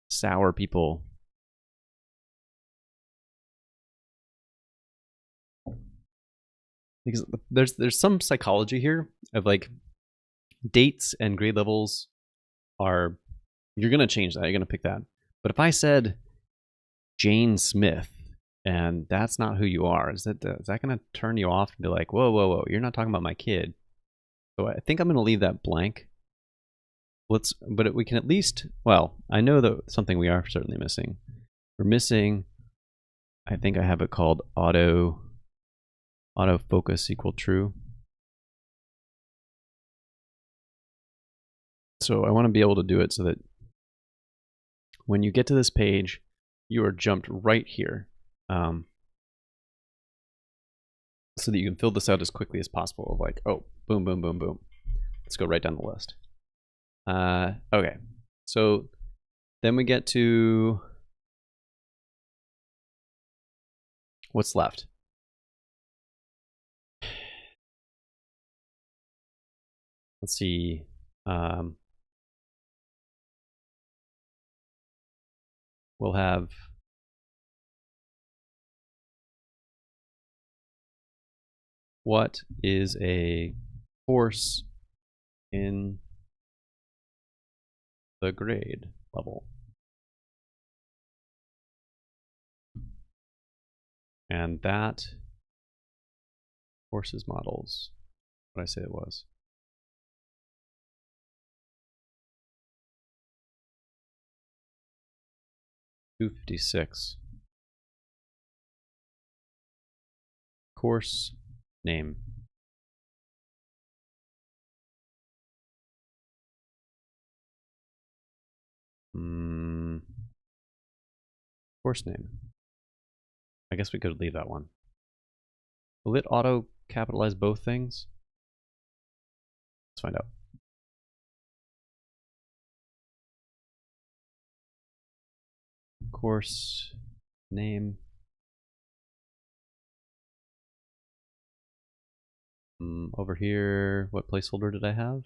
sour people? Because there's some psychology here of like dates and grade levels are, you're gonna change that, you're gonna pick that. But if I said Jane Smith and that's not who you are, is that gonna turn you off and be like, whoa, you're not talking about my kid? So I think I'm gonna leave that blank. But we can at least, well, I know that something we are certainly missing. We're missing, I think I have it called autofocus equal true. So I want to be able to do it so that when you get to this page, you are jumped right here, so that you can fill this out as quickly as possible. Like, oh, boom, boom, boom, boom. Let's go right down the list. Okay, so then we get to what's left. Let's see. We'll have what is a course in the grade level. And that courses models, what did I say it was? $256. course name. Course name. I guess we could leave that one. Will it auto capitalize both things? Let's find out. Course name. Over here, what placeholder did I have?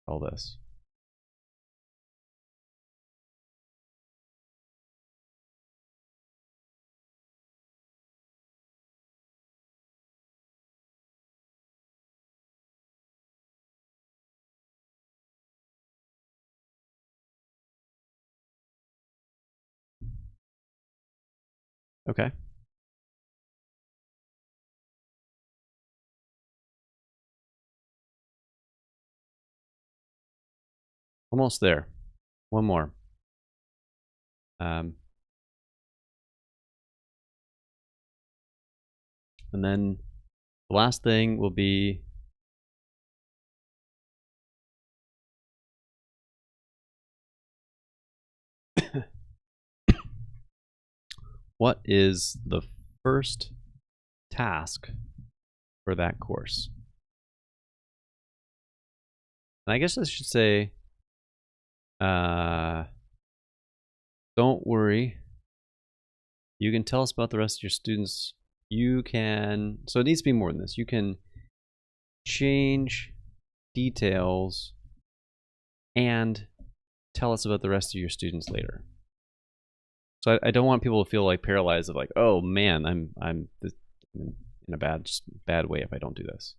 All this. Okay. Almost there. One more. And then the last thing will be what is the first task for that course? And I guess I should say, don't worry. You can tell us about the rest of your students. You can, so it needs to be more than this. You can change details and tell us about the rest of your students later. So I don't want people to feel like paralyzed of like, oh man, I'm in a bad way if I don't do this.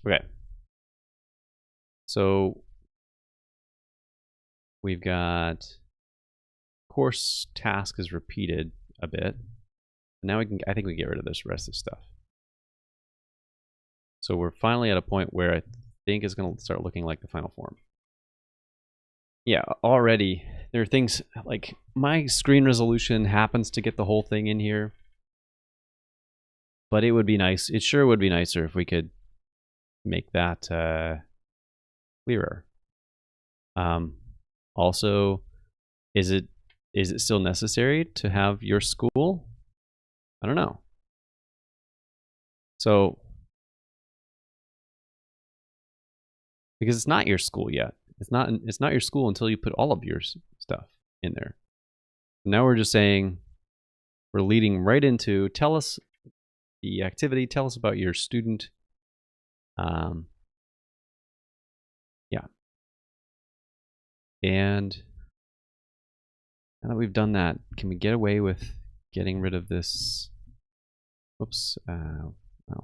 Okay. So we've got course task is repeated a bit. Now I think we can get rid of this rest of stuff. So we're finally at a point where I think it's going to start looking like the final form. Yeah, already there are things like my screen resolution happens to get the whole thing in here. But it would be nice. It sure would be nicer if we could make that clearer. Also, is it still necessary to have your school? I don't know. So, because it's not your school yet. It's not your school until you put all of your stuff in there. Now we're just saying we're leading right into tell us the activity, tell us about your student. Yeah. And now that we've done that, can we get away with getting rid of this? Whoops. Oh,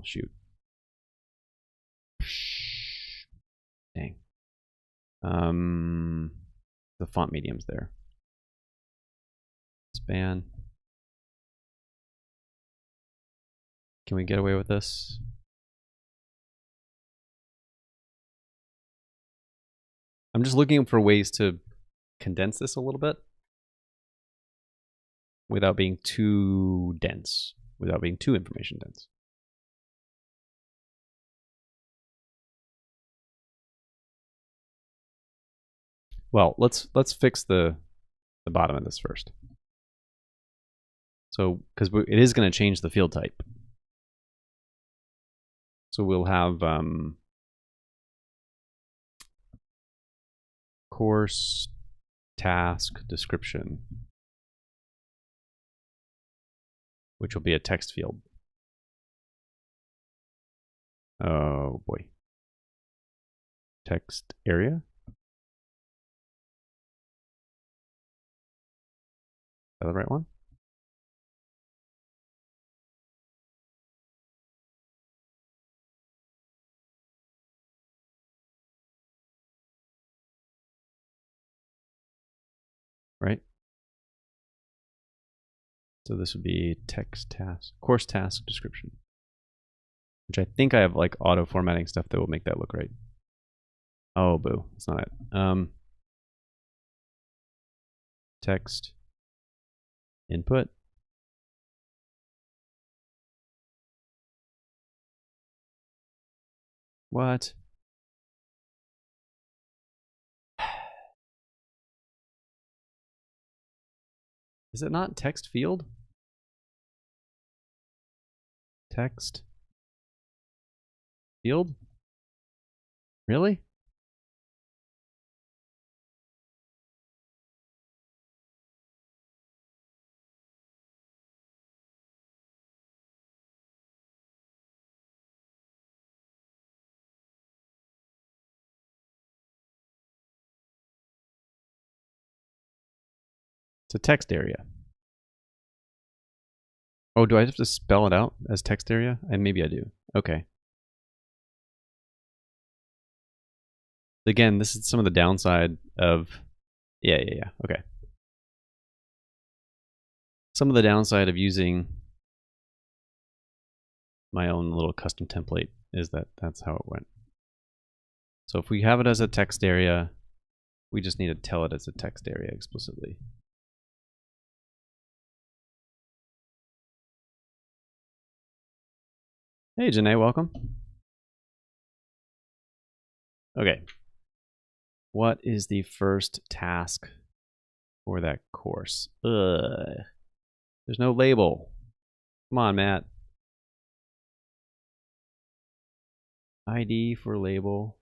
shoot. Dang. The font medium's there. Span. Can we get away with this? I'm just looking for ways to condense this a little bit without being too dense, without being too information dense. Well, let's fix the bottom of this first. So, because it is going to change the field type. So we'll have course task description, which will be a text field. Oh boy. Text area. Is that the right one? Right? So this would be text task, course task description, which I think I have like auto formatting stuff that will make that look right. Oh, boo, that's not it. Text input. What? Is it not text field? Text field? Really? It's a text area. Oh, do I have to spell it out as text area? And maybe I do. Okay. Again, this is some of the downside of, yeah. Okay. Some of the downside of using my own little custom template is that that's how it went. So if we have it as a text area, we just need to tell it as a text area explicitly. Hey, Janae, welcome. Okay. What is the first task for that course? Ugh. There's no label. Come on, Matt. ID for label.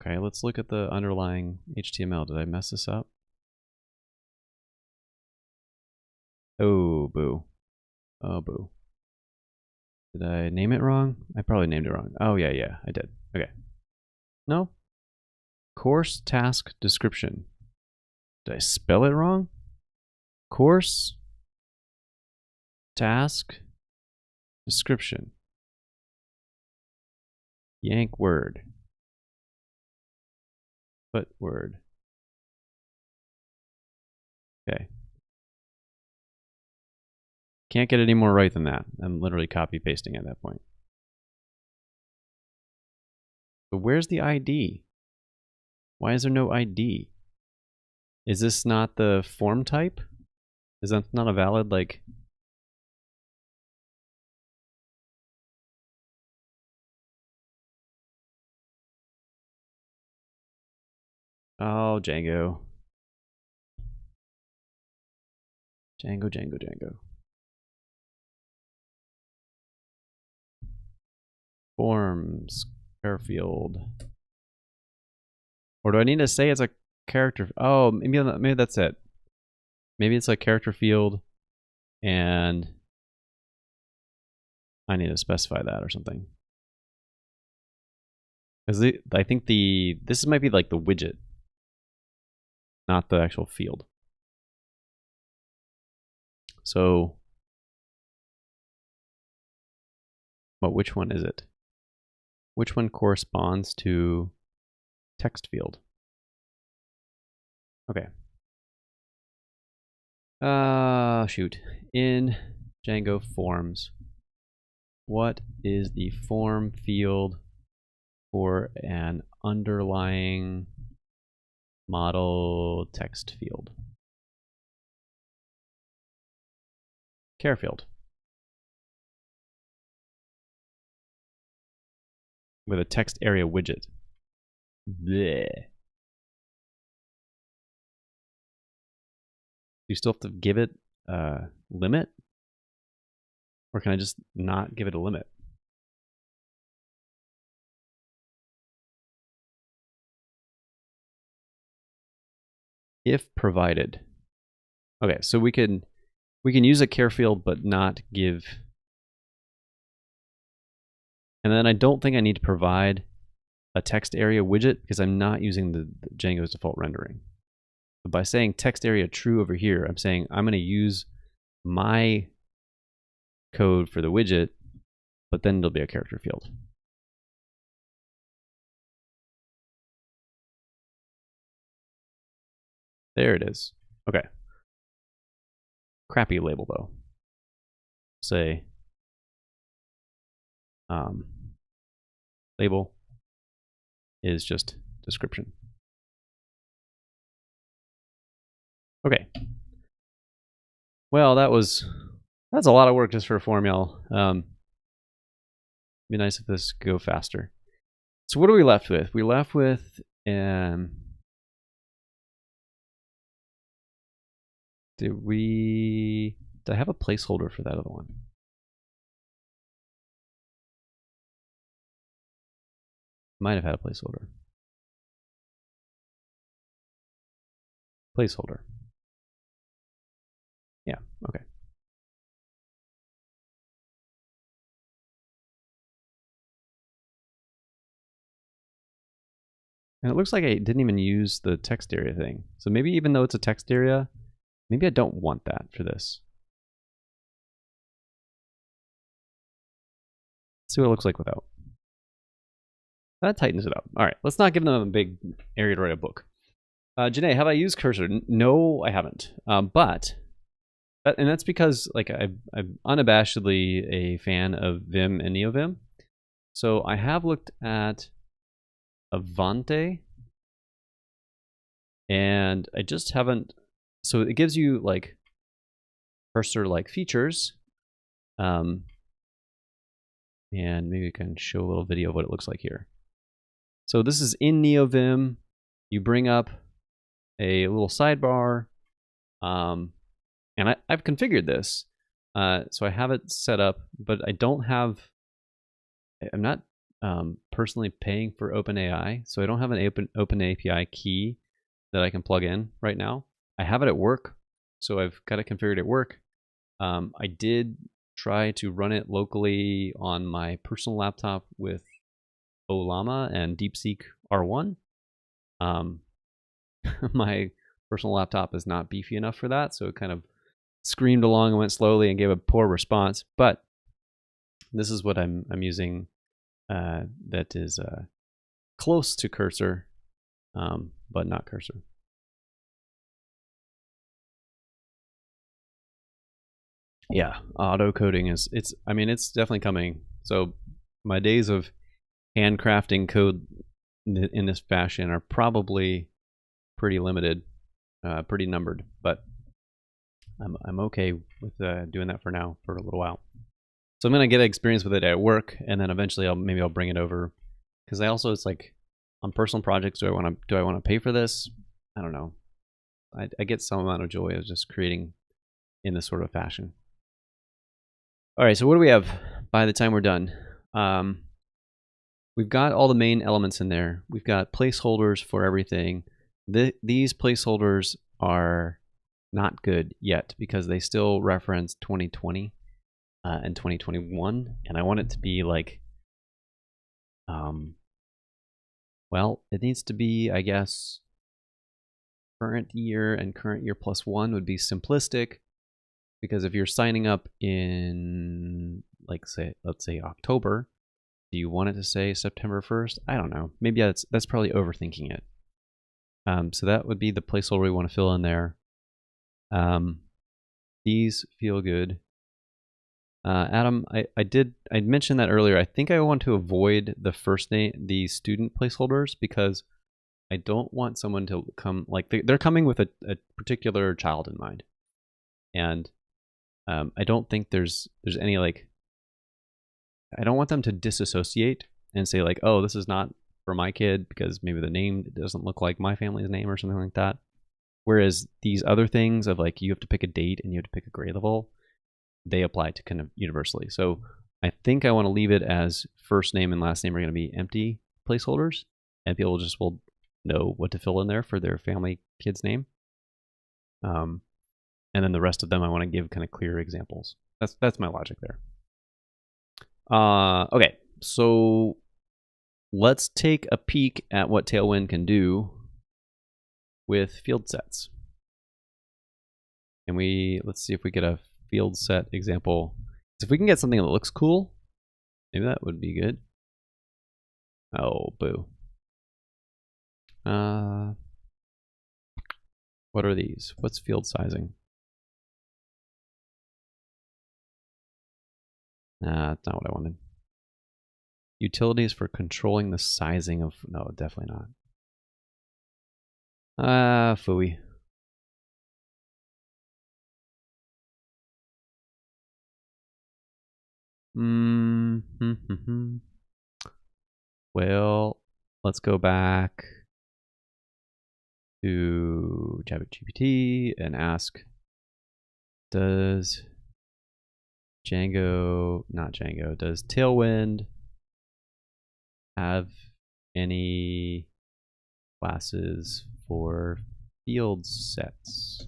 Okay, let's look at the underlying HTML. Did I mess this up? Oh, boo. Oh, boo. Did I name it wrong? I probably named it wrong. Oh, yeah, I did. Okay. No? Course task description. Did I spell it wrong? Course task description. Yank word. Put word. Okay. Can't get any more right than that. I'm literally copy pasting at that point. But where's the ID? Why is there no ID? Is this not the form type? Is that not a valid, like... Oh, Django. Django. Forms, care field. Or do I need to say it's a character? Oh, maybe that's it. Maybe it's a character field, and I need to specify that or something. Because I think this might be like the widget, not the actual field. So, but which one is it? Which one corresponds to text field? Okay. Shoot. In Django forms, what is the form field for an underlying model text field? Care field. With a text area widget. Bleh. Do you still have to give it a limit? Or can I just not give it a limit? If provided. Okay, so we can use a care field but not give. And then I don't think I need to provide a text area widget because I'm not using the Django's default rendering. But by saying text area true over here, I'm saying I'm going to use my code for the widget, but then there'll be a character field. There it is. Okay. crappy label though. Say label is just description. Okay. Well, that's a lot of work just for a formula. Be nice if this could go faster. So what are we left with? We left with did I have a placeholder for that other one? Might have had a placeholder. Placeholder. Yeah, okay. And it looks like I didn't even use the text area thing. So maybe even though it's a text area, maybe I don't want that for this. Let's see what it looks like without. That tightens it up. All right, let's not give them a big area to write a book. Janae, have I used cursor? No, I haven't. And that's because like I'm unabashedly a fan of Vim and NeoVim. So I have looked at Avante, and I just haven't. So it gives you like cursor-like features, and maybe I can show a little video of what it looks like here. So this is in NeoVim. You bring up a little sidebar, and I've configured this, so I have it set up, but I don't have. I'm not personally paying for OpenAI, so I don't have an open API key that I can plug in right now. I have it at work, so I've got it configured at work. I did try to run it locally on my personal laptop with Ollama and DeepSeek R1. My personal laptop is not beefy enough for that, so it kind of screamed along and went slowly and gave a poor response. But this is what I'm using that is close to cursor, but not cursor. Yeah, auto coding it's definitely coming. So my days of handcrafting code in this fashion are probably pretty limited, pretty numbered, but I'm okay with doing that for now for a little while. So I'm gonna get experience with it at work, and then eventually maybe I'll bring it over, because it's like on personal projects. Do I want to pay for this? I don't know. I get some amount of joy of just creating in this sort of fashion. All right, so what do we have by the time we're done? We've got all the main elements in there. We've got placeholders for everything. These placeholders are not good yet because they still reference 2020 and 2021, and I want it to be like, well, it needs to be, I guess, current year and current year plus one would be simplistic, because if you're signing up in, like, let's say October, do you want it to say September 1st? I don't know. Maybe that's probably overthinking it. So that would be the placeholder we want to fill in there. These feel good. Adam, I mentioned that earlier. I think I want to avoid the first name, the student placeholders, because I don't want someone to come, like they're coming with a particular child in mind, and I don't think there's any, like, I don't want them to disassociate and say like, oh, this is not for my kid because maybe the name doesn't look like my family's name or something like that. Whereas these other things of like you have to pick a date and you have to pick a grade level, they apply to kind of universally. So I think I want to leave it as first name and last name are going to be empty placeholders, and people just will know what to fill in there for their family kid's name. And then the rest of them I want to give kind of clear examples. That's my logic there. Okay, so let's take a peek at what Tailwind can do with field sets. And let's see if we get a field set example. So if we can get something that looks cool, maybe that would be good. Oh, boo. What are these? What's field sizing? Nah, that's not what I wanted. Utilities for controlling the sizing of... No, definitely not. Phooey. Well, let's go back to ChatGPT and ask, does does Tailwind have any classes for field sets?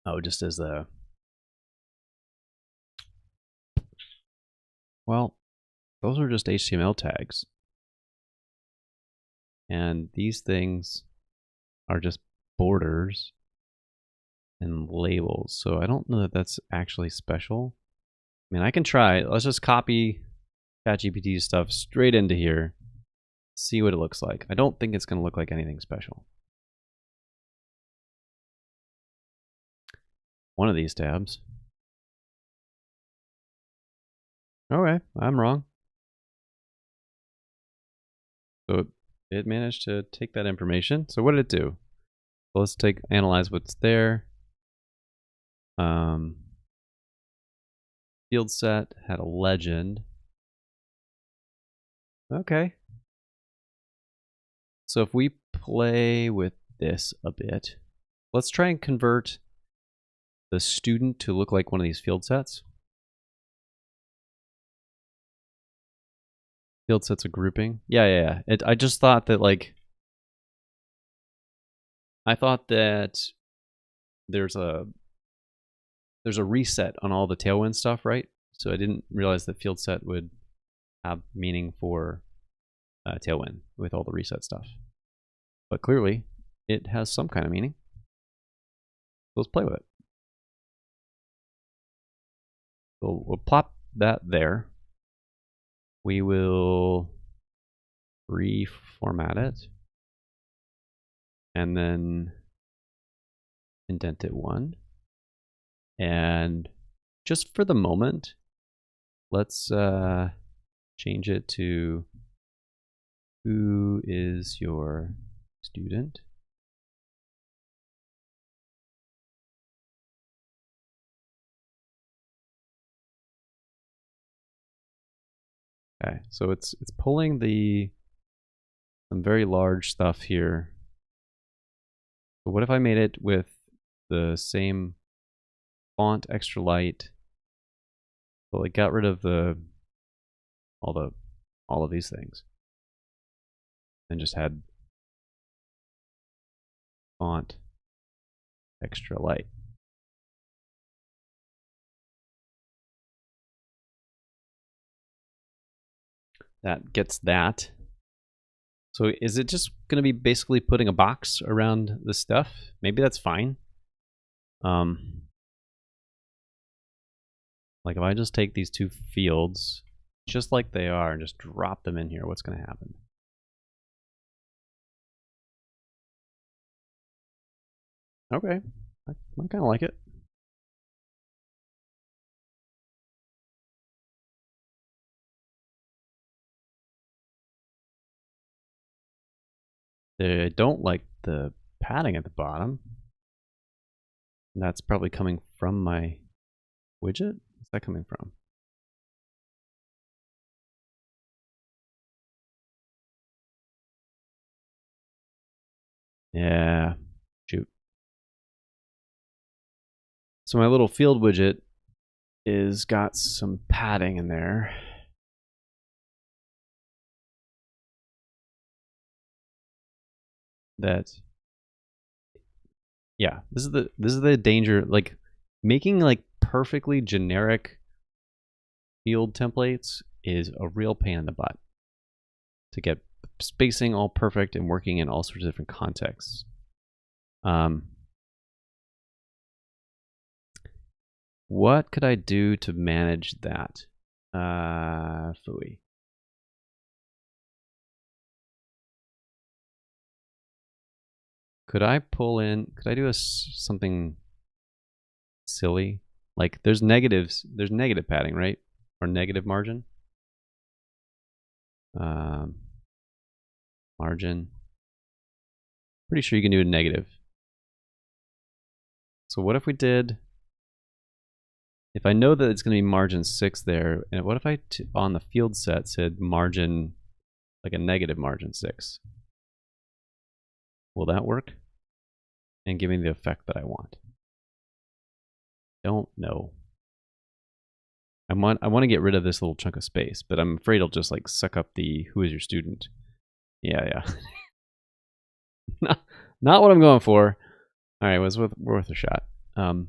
Oh, just as the... Well, those are just HTML tags. And these things are just borders and labels. So I don't know that that's actually special. I mean, I can try. Let's just copy ChatGPT stuff straight into here. See what it looks like. I don't think it's going to look like anything special. One of these tabs. Okay, I'm wrong. So it managed to take that information. So what did it do? So let's analyze what's there. Field set had a legend. Okay. So if we play with this a bit, let's try and convert the student to look like one of these field sets. Field sets a grouping. Yeah. I just thought that, like, I thought that there's a reset on all the Tailwind stuff, right? So I didn't realize that field set would have meaning for Tailwind with all the reset stuff. But clearly, it has some kind of meaning. So let's play with it. So we'll plop that there. We will reformat it. And then indent it 1. And just for the moment, let's change it to who is your student. Okay, so it's pulling some very large stuff here. But what if I made it with the same font, extra light, but like got rid of all of these things, and just had font, extra light. That gets that. So is it just going to be basically putting a box around the stuff? Maybe that's fine. Like if I just take these two fields just like they are and just drop them in here, what's going to happen? Okay, I kind of like it. They don't like the padding at the bottom. And that's probably coming from my widget. What's that coming from? Yeah, shoot. So my little field widget is got some padding in there. That, yeah, this is the danger. Like making like perfectly generic field templates is a real pain in the butt to get spacing all perfect and working in all sorts of different contexts. What could I do to manage that? Phooey. Could I pull in, could I do something silly? Like there's negative padding, right? Or negative margin. Margin. Pretty sure you can do a negative. So what if we did, if I know that it's going to be margin 6 there, and what if I on the field set said margin, like a negative margin 6? Will that work? And give me the effect that I want? Don't know. I want to get rid of this little chunk of space, but I'm afraid it'll just like suck up the who is your student. Yeah. Not what I'm going for. All right, it was worth a shot. I'm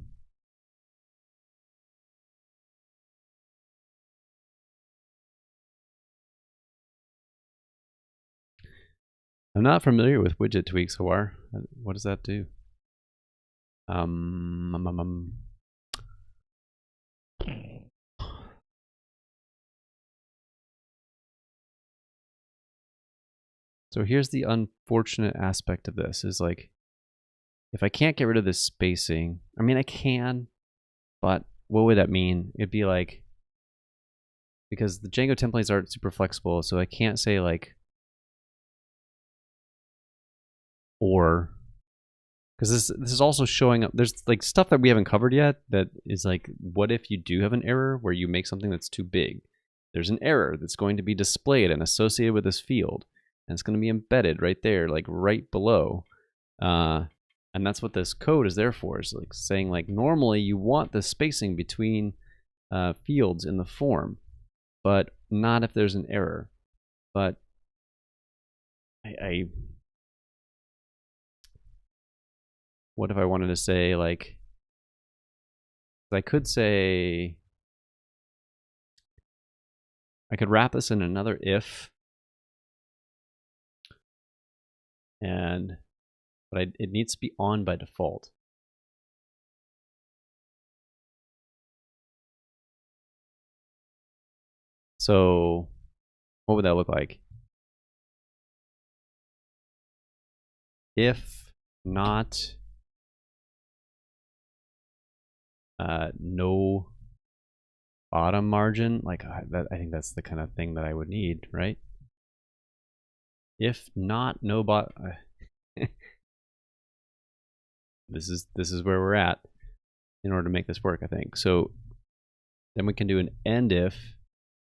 not familiar with widget tweaks, Hawar. What does that do? So here's the unfortunate aspect of this is like, if I can't get rid of this spacing, I mean, I can, but what would that mean? It'd be like, because the Django templates aren't super flexible, so I can't say like, or, because this is also showing up, there's like stuff that we haven't covered yet that is like, what if you do have an error where you make something that's too big? There's an error that's going to be displayed and associated with this field, and it's going to be embedded right there, like right below. And that's what this code is there for, is like saying like normally you want the spacing between fields in the form, but not if there's an error. But what if I wanted to say like, I could say, I could wrap this in another if, but it needs to be on by default. So what would that look like? If not no bottom margin, like that, I think that's the kind of thing that I would need, right? If not no this is where we're at in order to make this work, I think. So then we can do an end if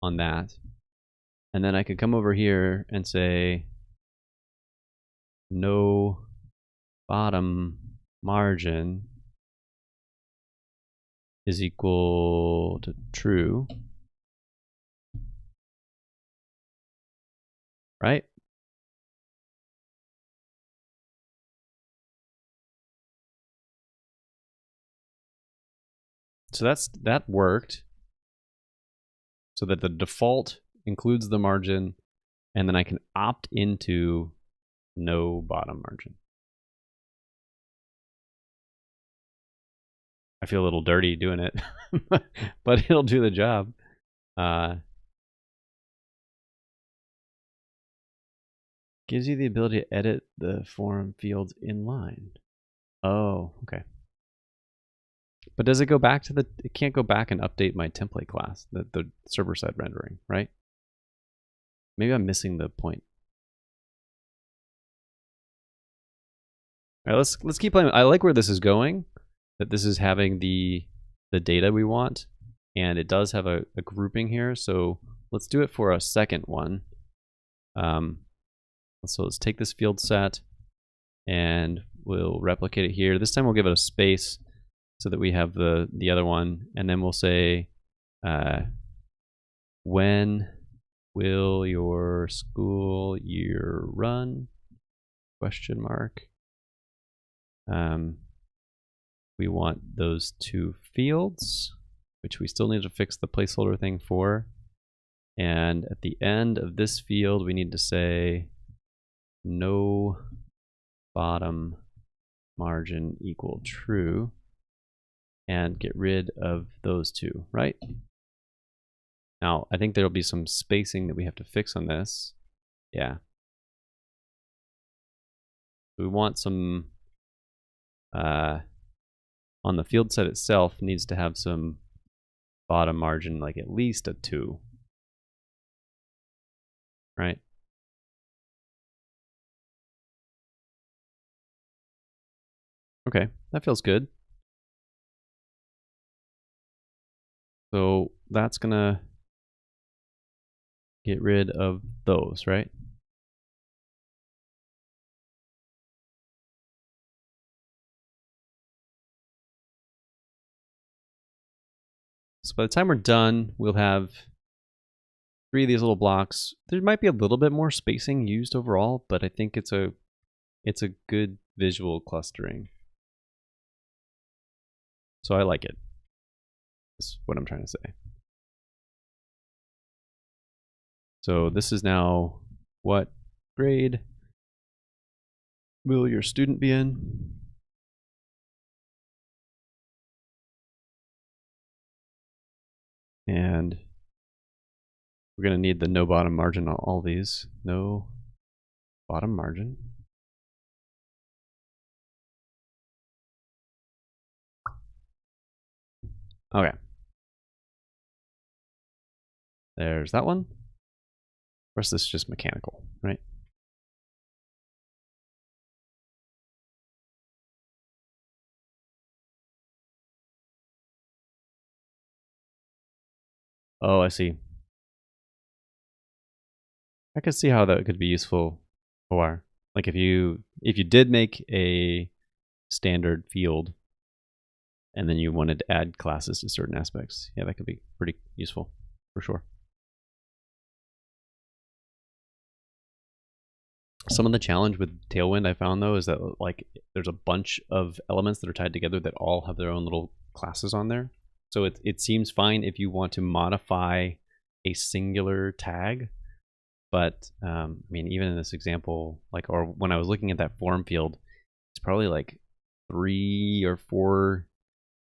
on that, and then I could come over here and say no bottom margin is equal to true, right? So that worked, so that the default includes the margin, and then I can opt into no bottom margin. I feel a little dirty doing it, but it'll do the job. Gives you the ability to edit the form fields inline. Oh, okay. But does it go back to it can't go back and update my template class, the server-side rendering, right? Maybe I'm missing the point. All right, let's keep playing. I like where this is going, that this is having the data we want, and it does have a grouping here, so let's do it for a second one. So let's take this field set, and we'll replicate it here. This time we'll give it a space, so that we have the other one, and then we'll say, when will your school year run? Question mark. We want those two fields, which we still need to fix the placeholder thing for. And at the end of this field, we need to say no bottom margin equal true, and get rid of those two, right? Now, I think there'll be some spacing that we have to fix on this. Yeah. We want some on the field set itself needs to have some bottom margin, like at least a 2. Right? Okay, that feels good. So that's gonna get rid of those, right? So by the time we're done, we'll have 3 of these little blocks. There might be a little bit more spacing used overall, but I think it's a good visual clustering. So I like it. That's what I'm trying to say. So this is now what grade will your student be in? And we're going to need the no bottom margin on all these. No bottom margin. Okay. There's that one. The rest of this is just mechanical, right? Oh, I see. I could see how that could be useful for, like, if you did make a standard field and then you wanted to add classes to certain aspects. Yeah, that could be pretty useful for sure. Some of the challenge with Tailwind I found though is that like there's a bunch of elements that are tied together that all have their own little classes on there. So it seems fine if you want to modify a singular tag, but I mean, even in this example, like, or when I was looking at that form field, it's probably like 3 or 4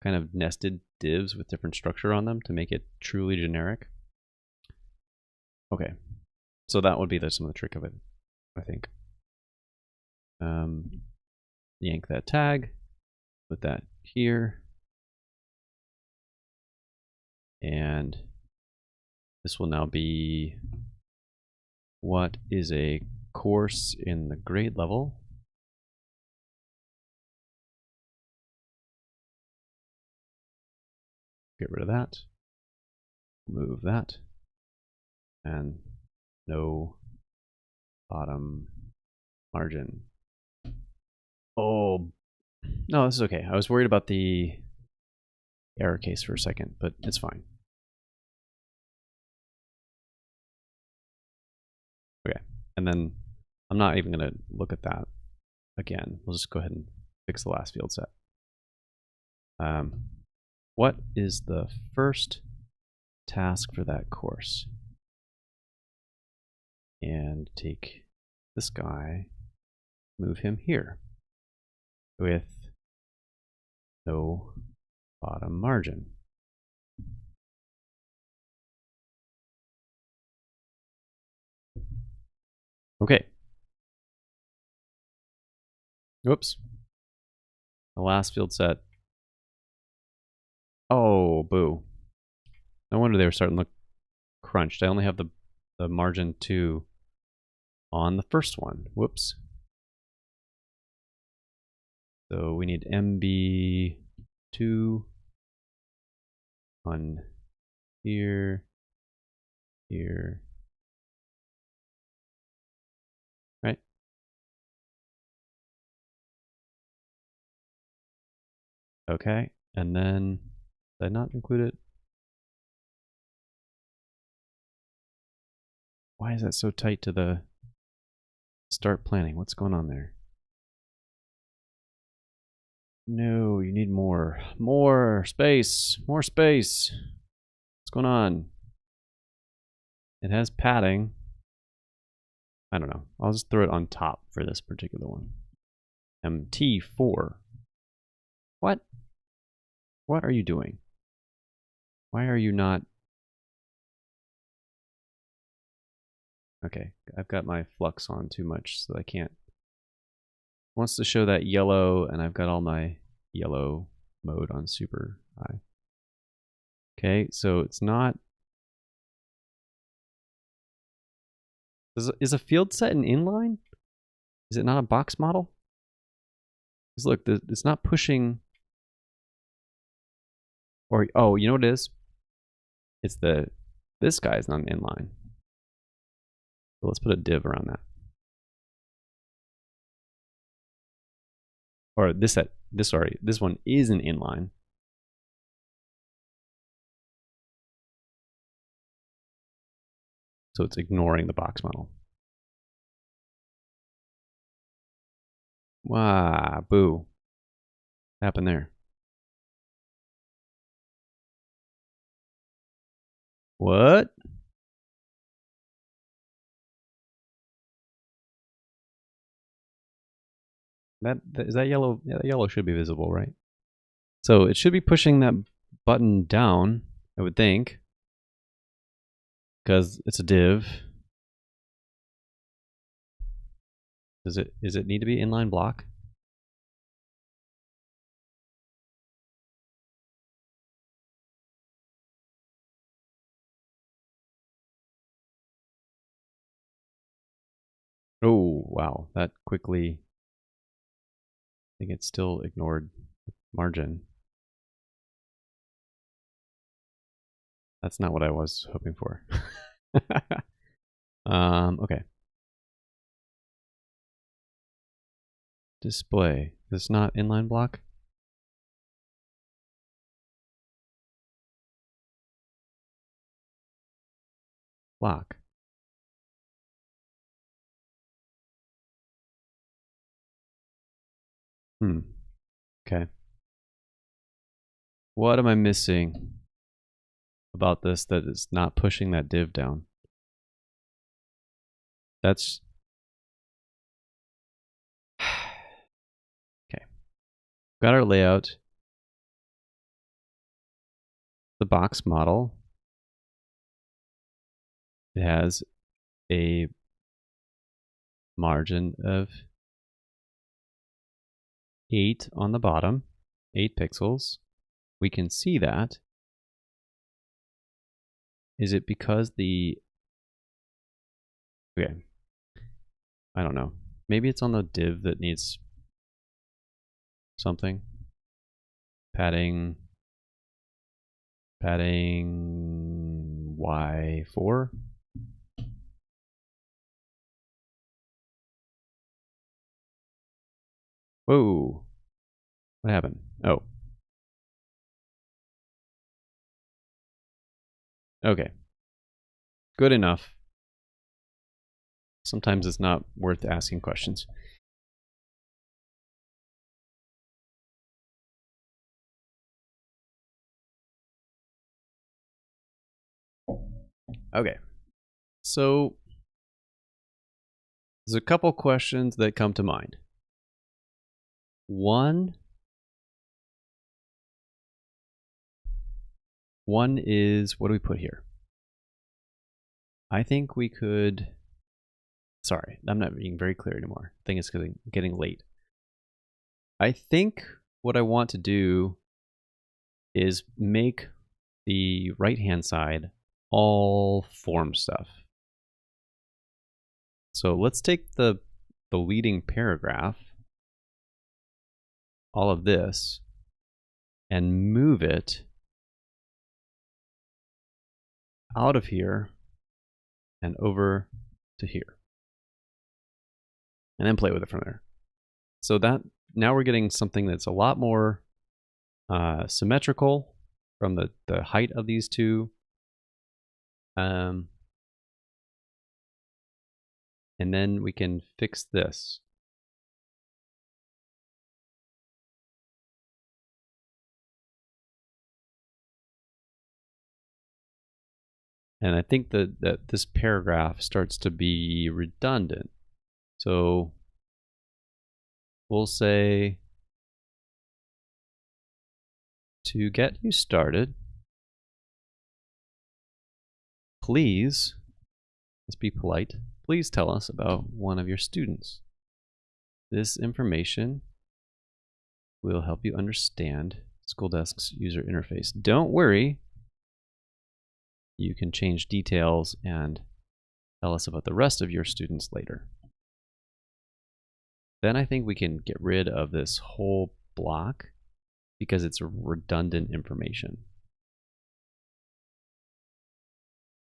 kind of nested divs with different structure on them to make it truly generic. Okay, so that would be some of the trick of it, I think. Yank that tag, put that here, and this will now be what is a course in the grade level. Get rid of that, move that, and no bottom margin. Oh, no, this is okay. I was worried about the error case for a second, but it's fine. Okay, and then I'm not even going to look at that again. We'll just go ahead and fix the last field set. What is the first task for that course? And take this guy, move him here with no bottom margin. Okay. Whoops. The last field set. Oh, boo. No wonder they were starting to look crunched. I only have the margin 2 on the first one. Whoops. So we need MB2 on here, here, right? Okay, and then did I not include it? Why is that so tight to the start planning? What's going on there? No, you need more. More space. More space. What's going on? It has padding. I don't know. I'll just throw it on top for this particular one. MT4. What? What are you doing? Why are you not? Okay, I've got my flux on too much, so I can't. It wants to show that yellow, and I've got all my yellow mode on super high. Okay, so it's not. Is a field set an inline? Is it not a box model? Because look, it's not pushing. Or oh, you know what it is? It's this guy is not an inline. So let's put a div around that. Or this one is an inline. So it's ignoring the box model. Wow, boo. What happened there? What? Is that yellow? Yeah, that yellow should be visible, right? So it should be pushing that button down, I would think, because it's a div. Does it need to be inline block? Oh, wow. That quickly, I think it still ignored margin. That's not what I was hoping for. Okay. Display. It's not inline block? Block. Okay. What am I missing about this that is not pushing that div down? That's okay. Got our layout. The box model. It has a margin of 8 on the bottom, 8 pixels. We can see that. Is it because okay, I don't know. Maybe it's on the div that needs something. Padding Y4. Whoa, what happened? Oh. Okay. Good enough. Sometimes it's not worth asking questions. Okay. So there's a couple questions that come to mind. One is, what do we put here? I think we could, sorry, I'm not being very clear anymore. I think it's getting late. I think what I want to do is make the right-hand side all form stuff. So let's take the leading paragraph, all of this, and move it out of here and over to here. And then play with it from there. So that now we're getting something that's a lot more symmetrical from the height of these two. And then we can fix this. And I think that this paragraph starts to be redundant. So we'll say, to get you started, please, let's be polite, please tell us about one of your students. This information will help you understand School Desk's user interface. Don't worry, you can change details and tell us about the rest of your students later. Then I think we can get rid of this whole block because it's redundant information.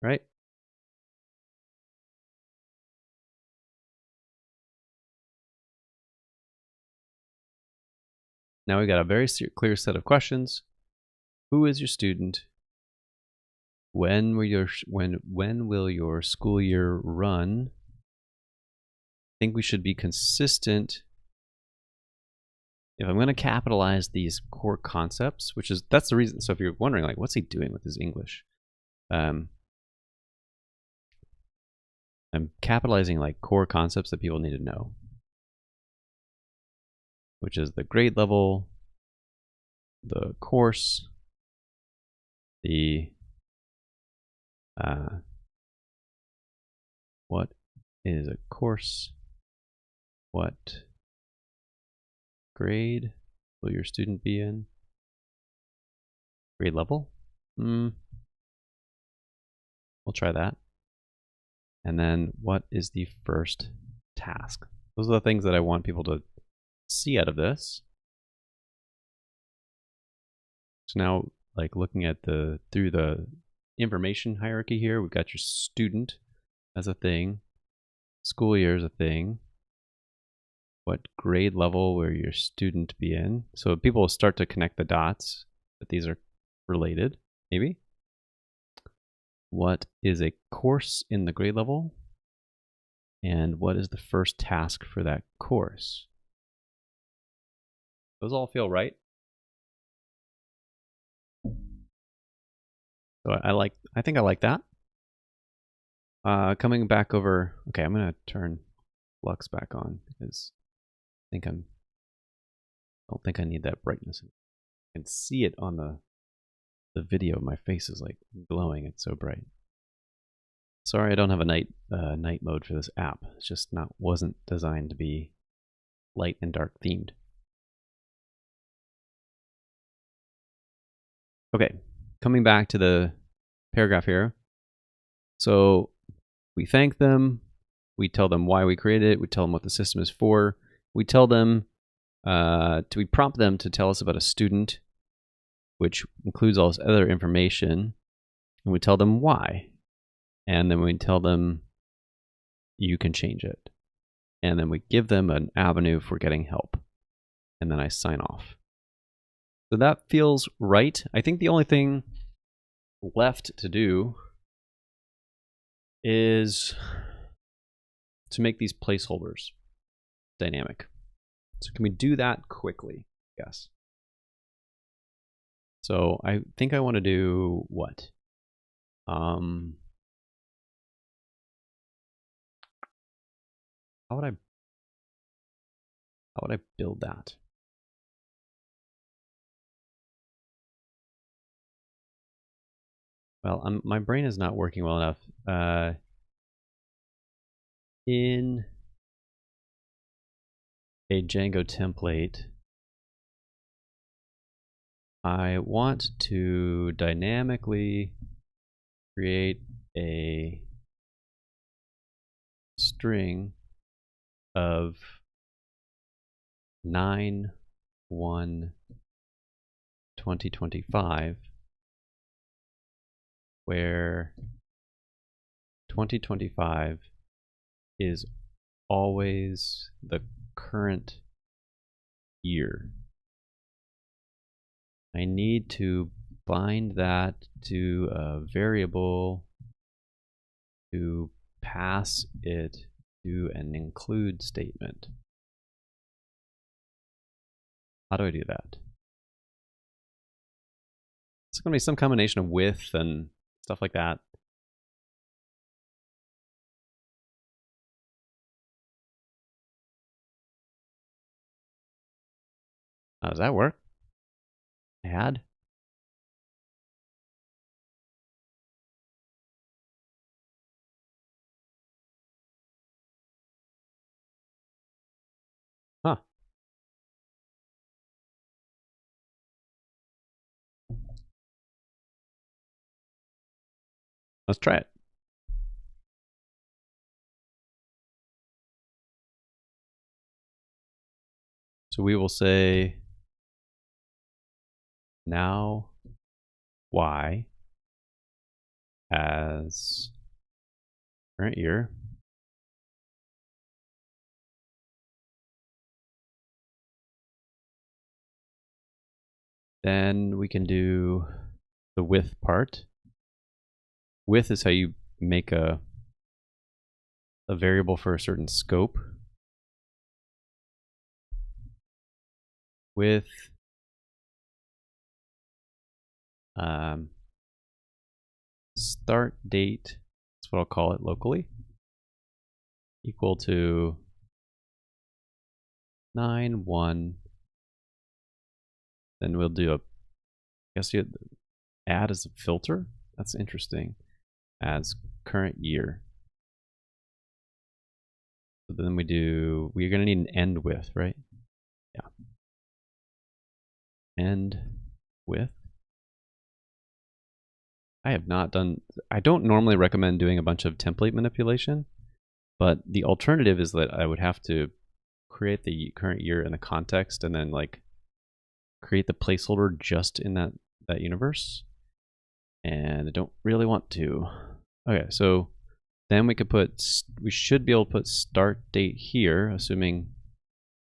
Right? Now we've got a very clear set of questions. Who is your student? When will your school year run? I think we should be consistent. If I'm going to capitalize these core concepts, that's the reason. So if you're wondering, like, what's he doing with his English? I'm capitalizing like core concepts that people need to know, which is the grade level, the course, the what is a course, what grade will your student be in, grade level, we'll try that, and then what is the first task. Those are the things that I want people to see out of this. So now, like, looking at through the information hierarchy here, we've got your student as a thing, school year is a thing, what grade level will your student be in. So people will start to connect the dots that these are related, maybe. What is a course in the grade level? And what is the first task for that course? Those all feel right. So I think I like that. Coming back over, okay, I'm gonna turn Flux back on because I don't think I need that brightness. I can see it on the video. My face is like glowing. It's so bright. Sorry, I don't have a night mode for this app. It's just wasn't designed to be light and dark themed. Okay, coming back to the paragraph here. So we thank them. We tell them why we created it. We tell them what the system is for. We tell them we prompt them to tell us about a student, which includes all this other information, and we tell them why. And then we tell them you can change it. And then we give them an avenue for getting help. And then I sign off. So that feels right. I think the only thing left to do is to make these placeholders dynamic. So can we do that quickly? Yes. So I think I want to do what? How would I build that? Well, my brain is not working well enough. In a Django template, I want to dynamically create a string of 9/1/2025, where 2025 is always the current year. I need to bind that to a variable to pass it to an include statement. How do I do that? It's going to be some combination of with and stuff like that. How does that work? Add? Huh. Let's try it. So we will say now y as current year. Then we can do the with part. With is how you make a variable for a certain scope. With start date, that's what I'll call it locally, equal to 9/1. Then we'll do I guess you add as a filter. That's interesting. As current year. So then we're going to need an end with, right? Yeah. End with. I don't normally recommend doing a bunch of template manipulation, but the alternative is that I would have to create the current year in the context and then like create the placeholder just in that universe. And I don't really want to. Okay, so then we should be able to put start date here, assuming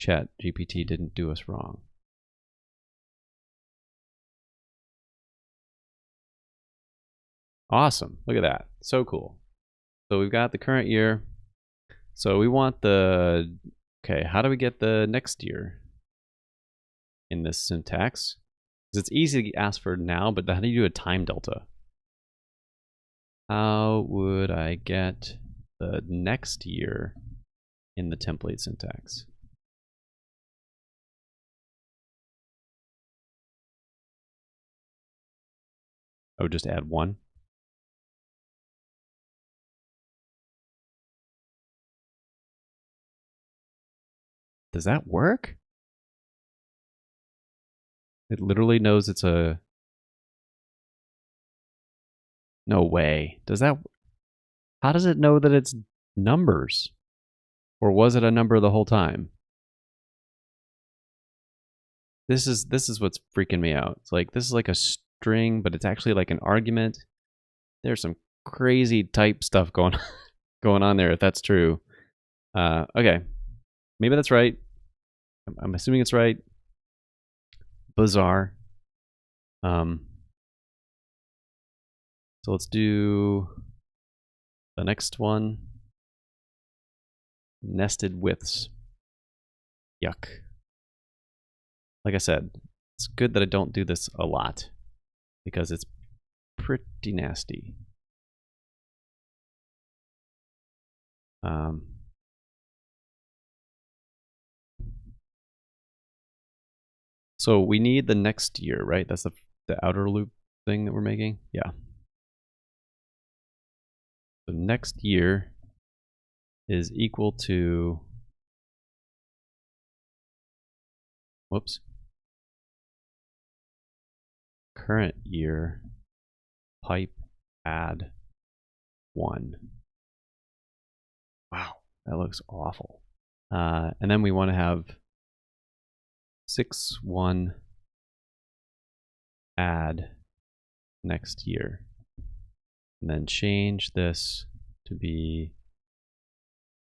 ChatGPT didn't do us wrong. Awesome, look at that, so cool. So we've got the current year. So we want okay, how do we get the next year in this syntax? Because it's easy to ask for now, but how do you do a time delta? How would I get the next year in the template syntax? I would just add 1. Does that work? It literally knows it's a... No way. Does that... How does it know that it's numbers? Or was it a number the whole time? This is what's freaking me out. It's like, this is like a string, but it's actually like an argument. There's some crazy type stuff going on there, if that's true. Okay. Maybe that's right. I'm assuming it's right. Bizarre. So let's do the next one. Nested widths. Yuck. Like I said, it's good that I don't do this a lot because it's pretty nasty. So we need the next year, right? That's the outer loop thing that we're making. Yeah. The next year is equal to, whoops, current year pipe add 1. Wow, that looks awful. And then we want to have 6/1 add next year. And then change this to be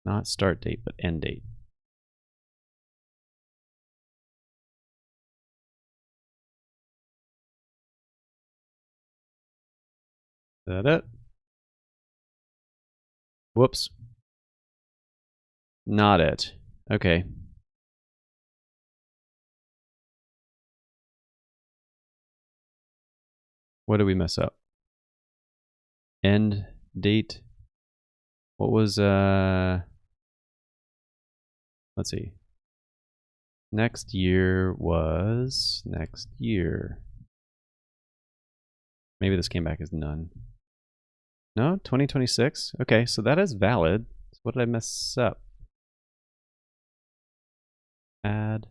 not start date, but end date. Is that it? Whoops. Not it. Okay. What did we mess up? End date. What was let's see. Next year was next year. Maybe this came back as none. No, 2026. Okay, so that is valid. So what did I mess up? Add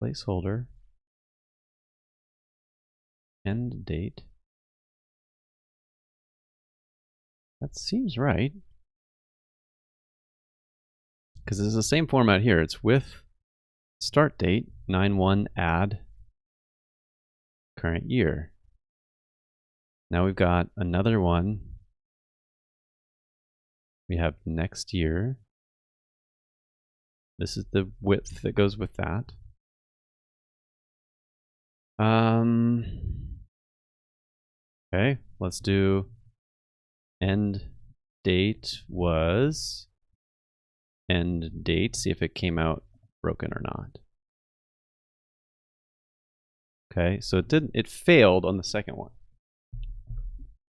placeholder End date. That seems right. Because it's the same format here. It's with start date, 9/1 add current year. Now we've got another one. We have next year. This is the width that goes with that. Okay, let's do end date was end date. See if it came out broken or not. Okay, so it failed on the second one.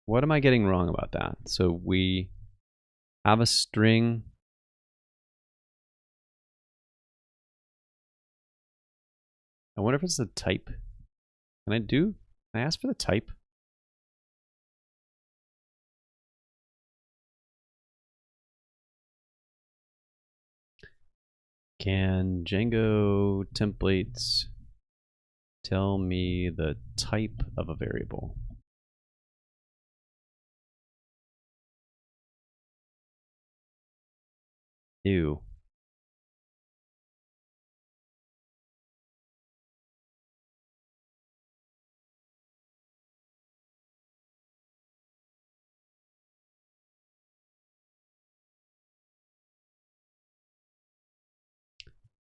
What am I getting wrong about that? So we have a string. I wonder if it's the type. Can I ask for the type? Can Django templates tell me the type of a variable? Ew.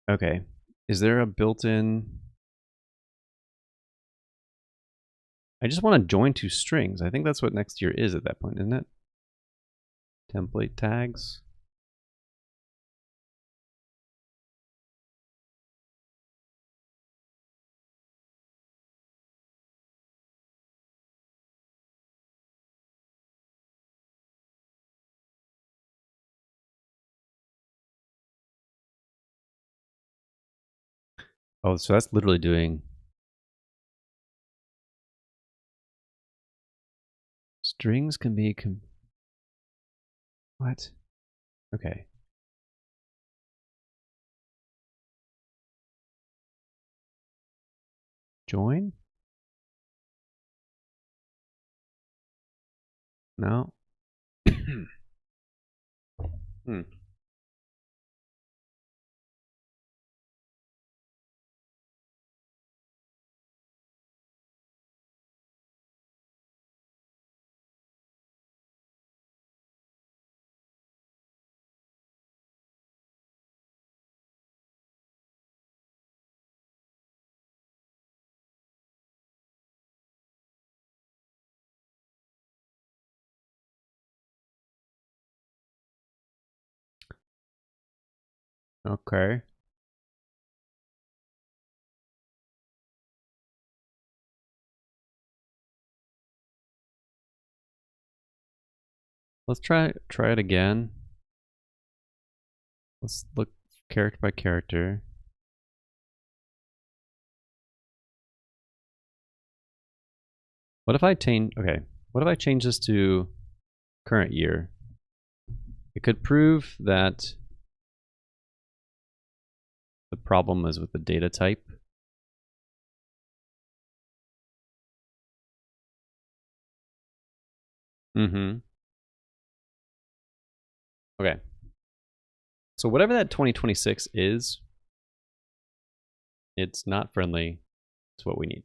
Okay. Is there a built-in? I just want to join two strings. I think that's what next year is at that point, isn't it? Template tags. Oh, so that's literally doing strings can be what? Okay. Join? No. Hmm. Okay. Let's try it again. Let's look character by character. What if I change? Okay. What if I change this to current year? It could prove that the problem is with the data type. Mm-hmm. Okay. So whatever that 2026 is, it's not friendly to what we need.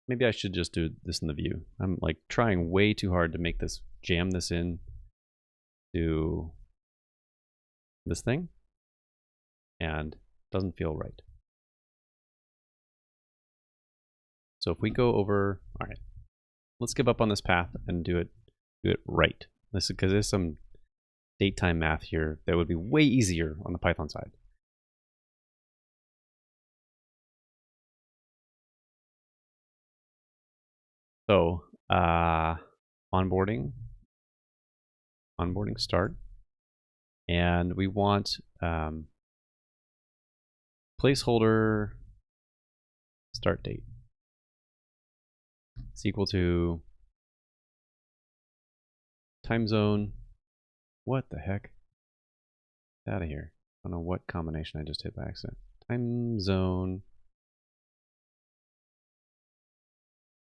Maybe I should just do this in the view. I'm like trying way too hard to make this, jam this in to this thing, and it doesn't feel right. So if we go over, all right, let's give up on this path and do it right. This is because there's some date time math here that would be way easier on the Python side. So onboarding start, and we want placeholder start date. It's equal to time zone What the heck? Get out of here. I don't know what combination I just hit by accident. Time zone.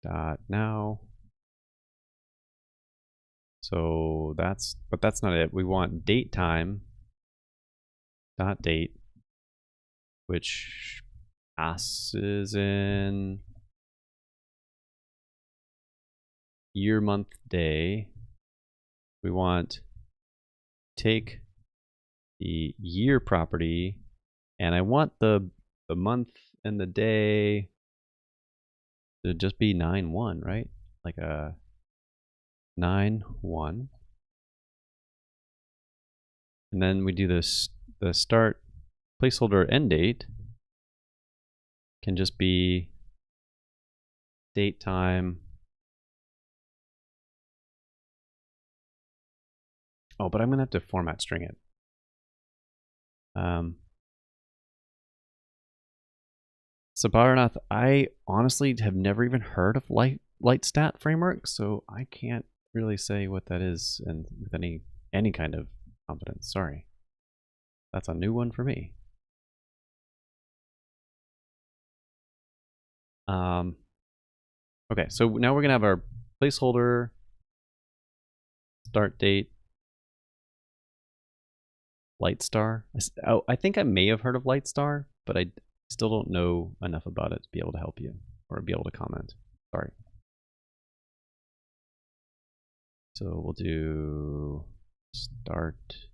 Dot now. So but that's not it. We want date time dot date, which passes in year, month, day. We want take the year property, and I want the month and the day to just be 9/1, right? Like a 9/1. And then we do this, the start placeholder end date can just be date time. Oh, but I'm gonna have to format string it. So Bharanath, I honestly have never even heard of LightStat framework, so I can't really say what that is and with any kind of confidence. Sorry. That's a new one for me. Okay, so now we're gonna have our placeholder start date Lightstar. I think I may have heard of Lightstar, but I still don't know enough about it to be able to help you or be able to comment. Sorry. So we'll do start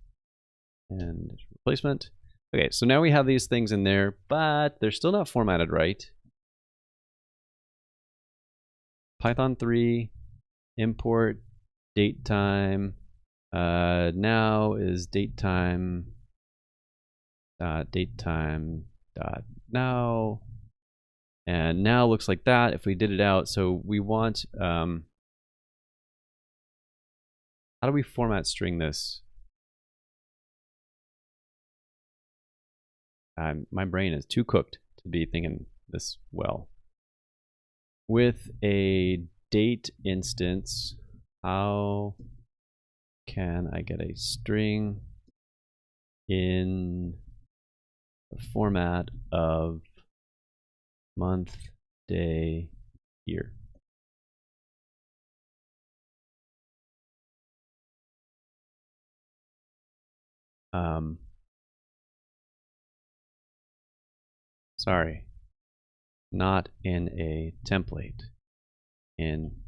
and replacement. Okay, so now we have these things in there, but they're still not formatted right. Python 3 import date time. Now is date time dot now, and now looks like that if we did it out. So we want how do we format string this? My brain is too cooked to be thinking this well. With a date instance, how can I get a string in the format of month, day, year? Sorry, not in a template, in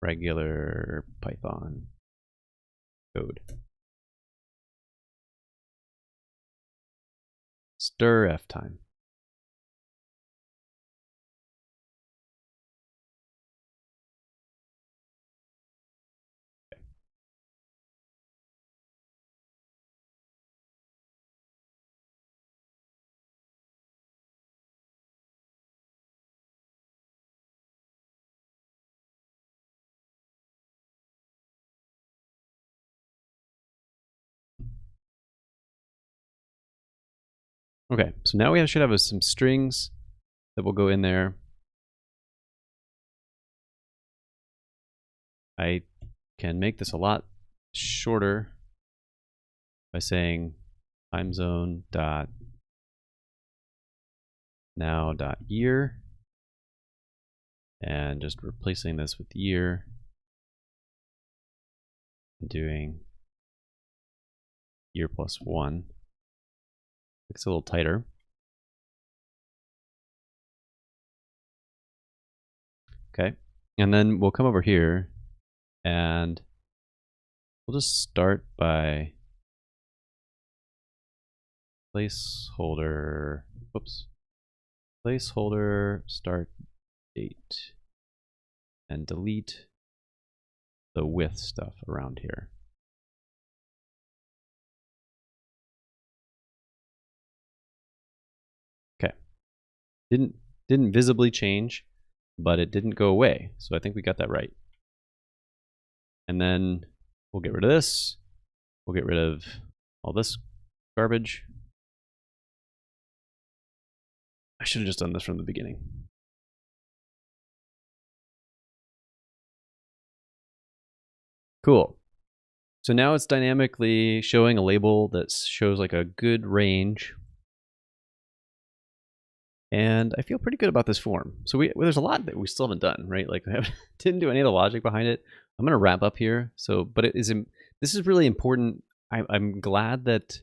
regular Python code. Stir F time. Okay, so now we should have some strings that will go in there. I can make this a lot shorter by saying time zone dot now dot year and just replacing this with year and doing year plus 1. It's a little tighter. Okay, and then we'll come over here and we'll just start by placeholder, whoops, placeholder start date and delete the with stuff around here. Okay, didn't visibly change, but it didn't go away. So I think we got that right. And then we'll get rid of this. We'll get rid of all this garbage. I should have just done this from the beginning. Cool. So now it's dynamically showing a label that shows like a good range. And I feel pretty good about this form. So there's a lot that we still haven't done, right? Like we didn't do any of the logic behind it. I'm going to wrap up here. So, but this is really important. I'm glad that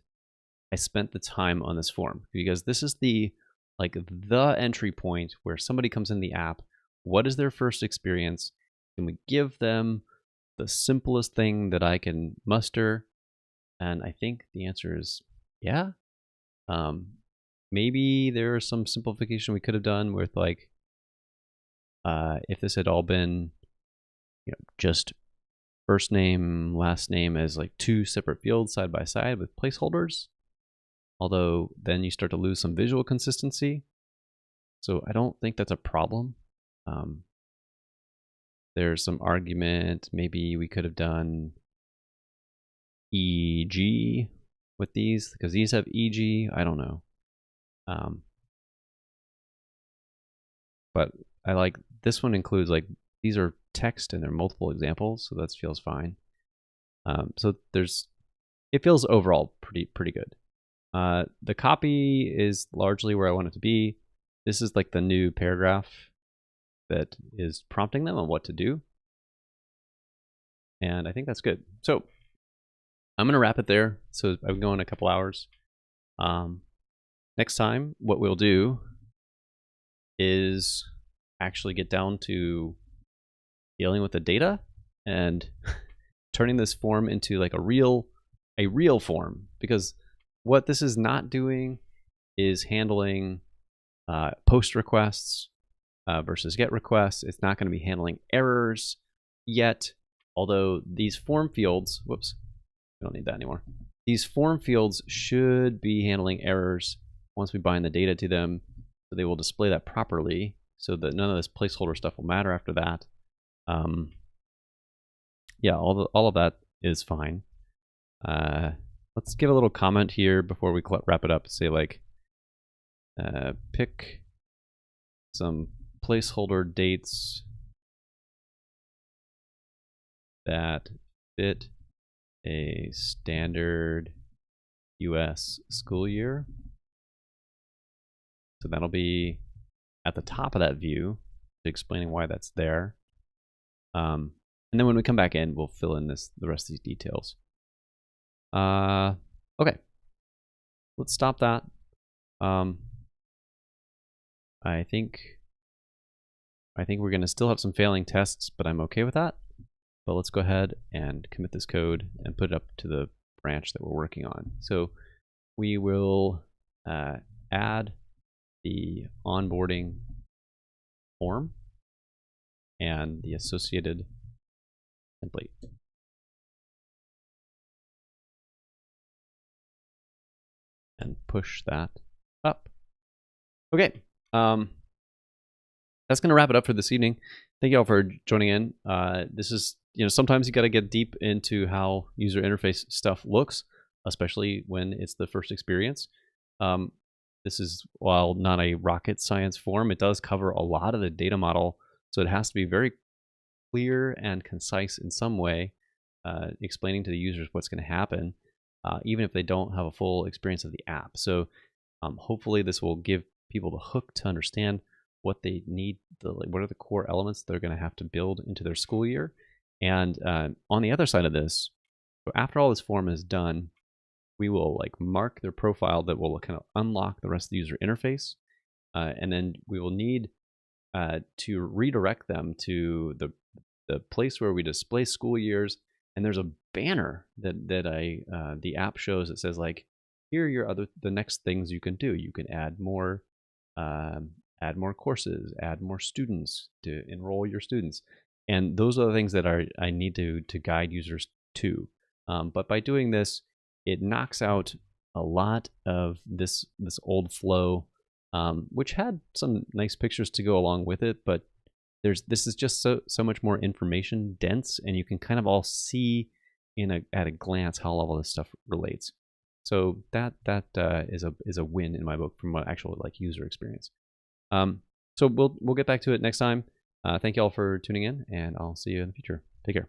I spent the time on this form, because this is the entry point where somebody comes in the app. What is their first experience? Can we give them the simplest thing that I can muster? And I think the answer is yeah. Maybe there's some simplification we could have done with like, if this had all been, just first name, last name as like 2 separate fields side by side with placeholders. Although then you start to lose some visual consistency. So I don't think that's a problem. There's some argument. Maybe we could have done EG with these, because these have EG. I don't know. But I like this one includes like, these are text and they're multiple examples, so that feels fine. So it feels overall pretty good. The copy is largely where I want it to be. This is like the new paragraph that is prompting them on what to do. And I think that's good. So I'm going to wrap it there. So I've been going a couple hours. Next time, what we'll do is actually get down to dealing with the data and turning this form into like a real form, because what this is not doing is handling post requests versus get requests. It's not going to be handling errors yet, although these form fields, whoops, we don't need that anymore. These form fields should be handling errors once we bind the data to them, so they will display that properly, so that none of this placeholder stuff will matter after that. Yeah, all of that is fine. Let's give a little comment here before we wrap it up. Say like, pick some placeholder dates that fit a standard US school year. So that'll be at the top of that view, explaining why that's there. And then when we come back in, we'll fill in the rest of these details. Okay, let's stop that. I think we're going to still have some failing tests, but I'm okay with that. But let's go ahead and commit this code and put it up to the branch that we're working on. So we will add the onboarding form and the associated template. And push that up. Okay, that's going to wrap it up for this evening. Thank you all for joining in. This is, sometimes you got to get deep into how user interface stuff looks, especially when it's the first experience. This is, while not a rocket science form, it does cover a lot of the data model, so it has to be very clear and concise in some way, explaining to the users what's going to happen, even if they don't have a full experience of the app. So hopefully this will give people the hook to understand what they need, what are the core elements they're going to have to build into their school year. And on the other side of this, so after all this form is done, we will mark their profile that will kind of unlock the rest of the user interface. And then we will need to redirect them to the place where we display school years. And there's a banner that the app shows that says here are the next things you can do. You can add more courses, add more students, to enroll your students. And those are the things that I need to guide users to. But by doing this, it knocks out a lot of this old flow, which had some nice pictures to go along with it, but this is just so much more information dense, and you can kind of all see at a glance how all of this stuff relates. So that is a win in my book from an actual user experience. So we'll get back to it next time. Thank you all for tuning in, and I'll see you in the future. Take care.